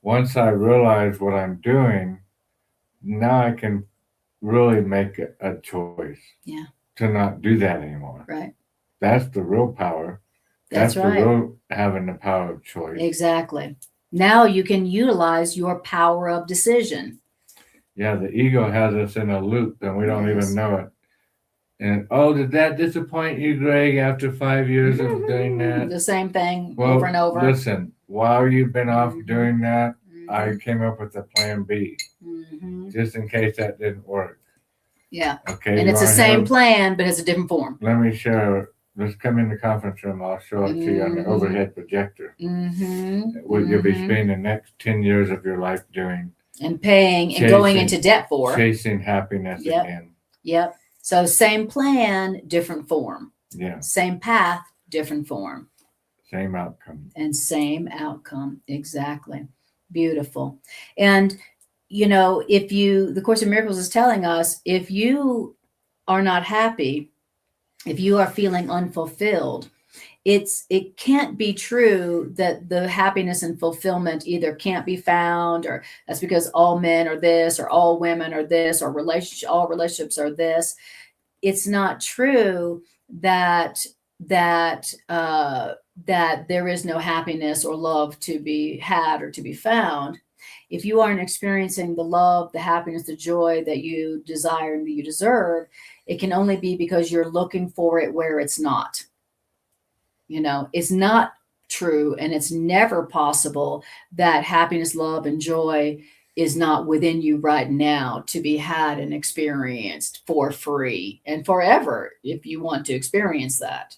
Once I realize what I'm doing, now I can really make a choice. Yeah. To not do that anymore. Right. That's the real power. That's right. The real having the power of choice. Exactly. Now you can utilize your power of decision. Yeah, the ego has us in a loop and we don't even know it. And, oh, did that disappoint you, Greg, after 5 years of doing that? The same thing over and over. Listen, while you've been off doing that, I came up with a plan B, just in case that didn't work. Yeah. Okay. And it's the same plan, but it's a different form. Let me share. Let's come in the conference room. I'll show it to you on the overhead projector. What you'll be spending the next 10 years of your life doing. And paying and going into debt for. Chasing happiness again. Yep. So same plan, different form. Yeah. Same path, different form. Same outcome. And same outcome. Exactly. Beautiful. And, the Course in Miracles is telling us, if you are not happy, if you are feeling unfulfilled, it can't be true that the happiness and fulfillment either can't be found, or that's because all men are this, or all women are this, or all relationships are this. It's not true that that there is no happiness or love to be had or to be found. If you aren't experiencing the love, the happiness, the joy that you desire and that you deserve, it can only be because you're looking for it where it's not. It's not true, and it's never possible that happiness, love, and joy is not within you right now to be had and experienced for free and forever if you want to experience that.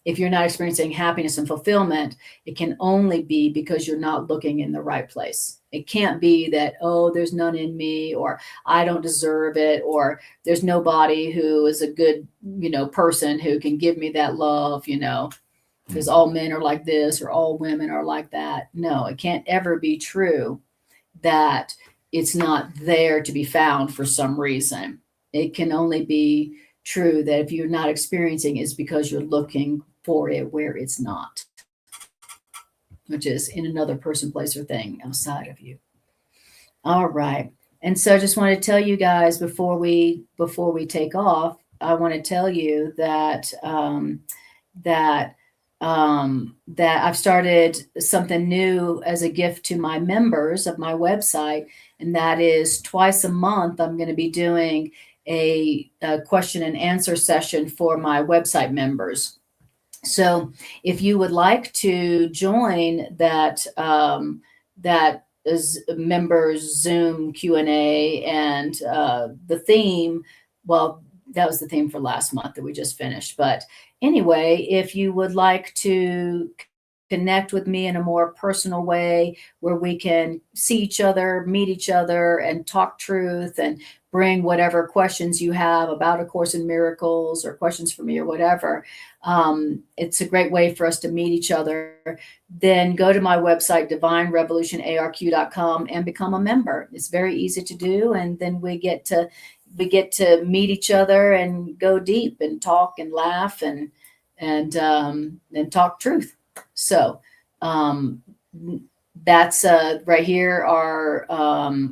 If you're not experiencing happiness and fulfillment, it can only be because you're not looking in the right place. It can't be that, oh, there's none in me, or I don't deserve it, or there's nobody who is a good, person who can give me that love, because all men are like this or all women are like that. No, it can't ever be true that it's not there to be found for some reason. It can only be true that if you're not experiencing it, it's because you're looking for it where it's not, which is in another person, place, or thing outside of you. All right. And so I just want to tell you guys before we take off, I want to tell you that that I've started something new as a gift to my members of my website, and that is twice a month I'm going to be doing a question and answer session for my website members. So if you would like to join that that is members Zoom Q&A, and the theme, well, that was the theme for last month that we just finished. But anyway, if you would like to connect with me in a more personal way where we can see each other, meet each other, and talk truth, and bring whatever questions you have about A Course in Miracles or questions for me or whatever, it's a great way for us to meet each other. Then go to my website, divinerevolutionarq.com, and become a member. It's very easy to do, and then we get to meet each other and go deep and talk and laugh and talk truth. So that's right here are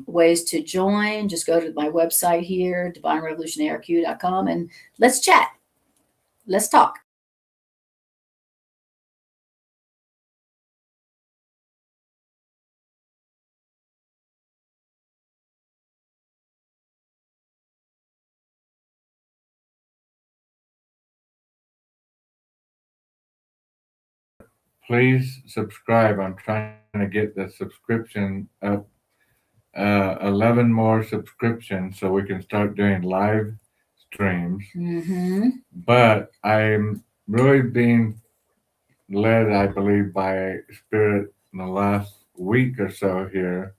ways to join. Just go to my website here, divinerevolutionarq.com, and let's chat. Let's talk. Please subscribe. I'm trying to get the subscription up, 11 more subscriptions so we can start doing live streams. Mm-hmm. But I'm really being led, I believe, by Spirit in the last week or so here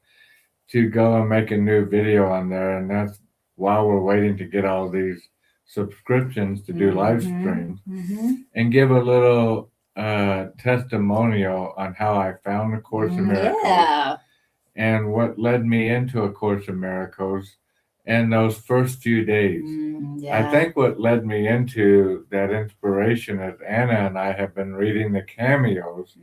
to go and make a new video on there. And that's while we're waiting to get all these subscriptions to do live streams, and give a little testimonial on how I found A Course in Miracles and what led me into A Course in Miracles in those first few days. I think what led me into that inspiration is Anna and I have been reading the cameos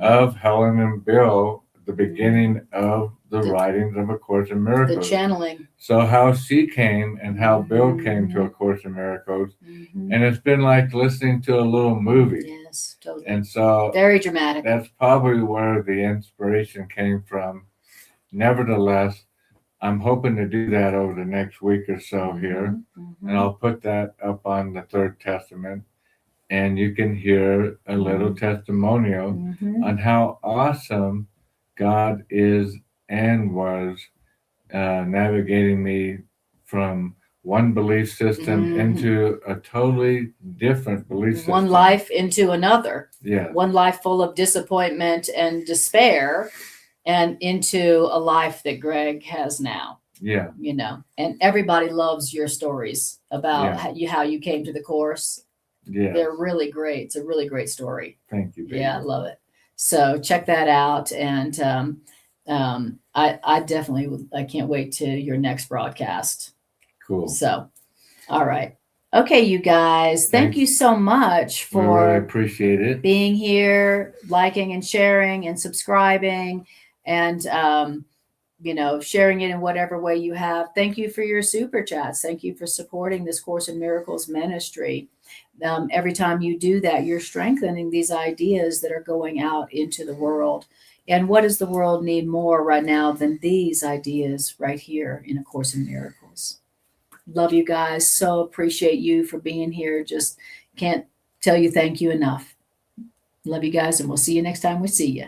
of Helen and Bill at the beginning of the writings of A Course in Miracles. The channeling. So how she came and how Bill came to A Course in Miracles. And it's been like listening to a little movie. Yes, totally. And so very dramatic. That's probably where the inspiration came from. Nevertheless, I'm hoping to do that over the next week or so here. And I'll put that up on the Third Testament. And you can hear a little testimonial on how awesome God is and was navigating me from one belief system into a totally different belief system. One life into another. Yeah. One life full of disappointment and despair, and into a life that Greg has now. Yeah. And everybody loves your stories about how you came to the Course. Yeah. They're really great. It's a really great story. Thank you, baby. Yeah, I love it. So check that out. And I definitely, I can't wait to your next broadcast. Cool. So, all right. Okay, you guys, thank Thanks. you so much We really for appreciate it. being here, liking and sharing and subscribing, and sharing it in whatever way you have. Thank you for your super chats. Thank you for supporting this Course in Miracles ministry. Every time you do that, you're strengthening these ideas that are going out into the world. And what does the world need more right now than these ideas right here in A Course in Miracles? Love you guys. So appreciate you for being here. Just can't tell you thank you enough. Love you guys, and we'll see you next time we see you.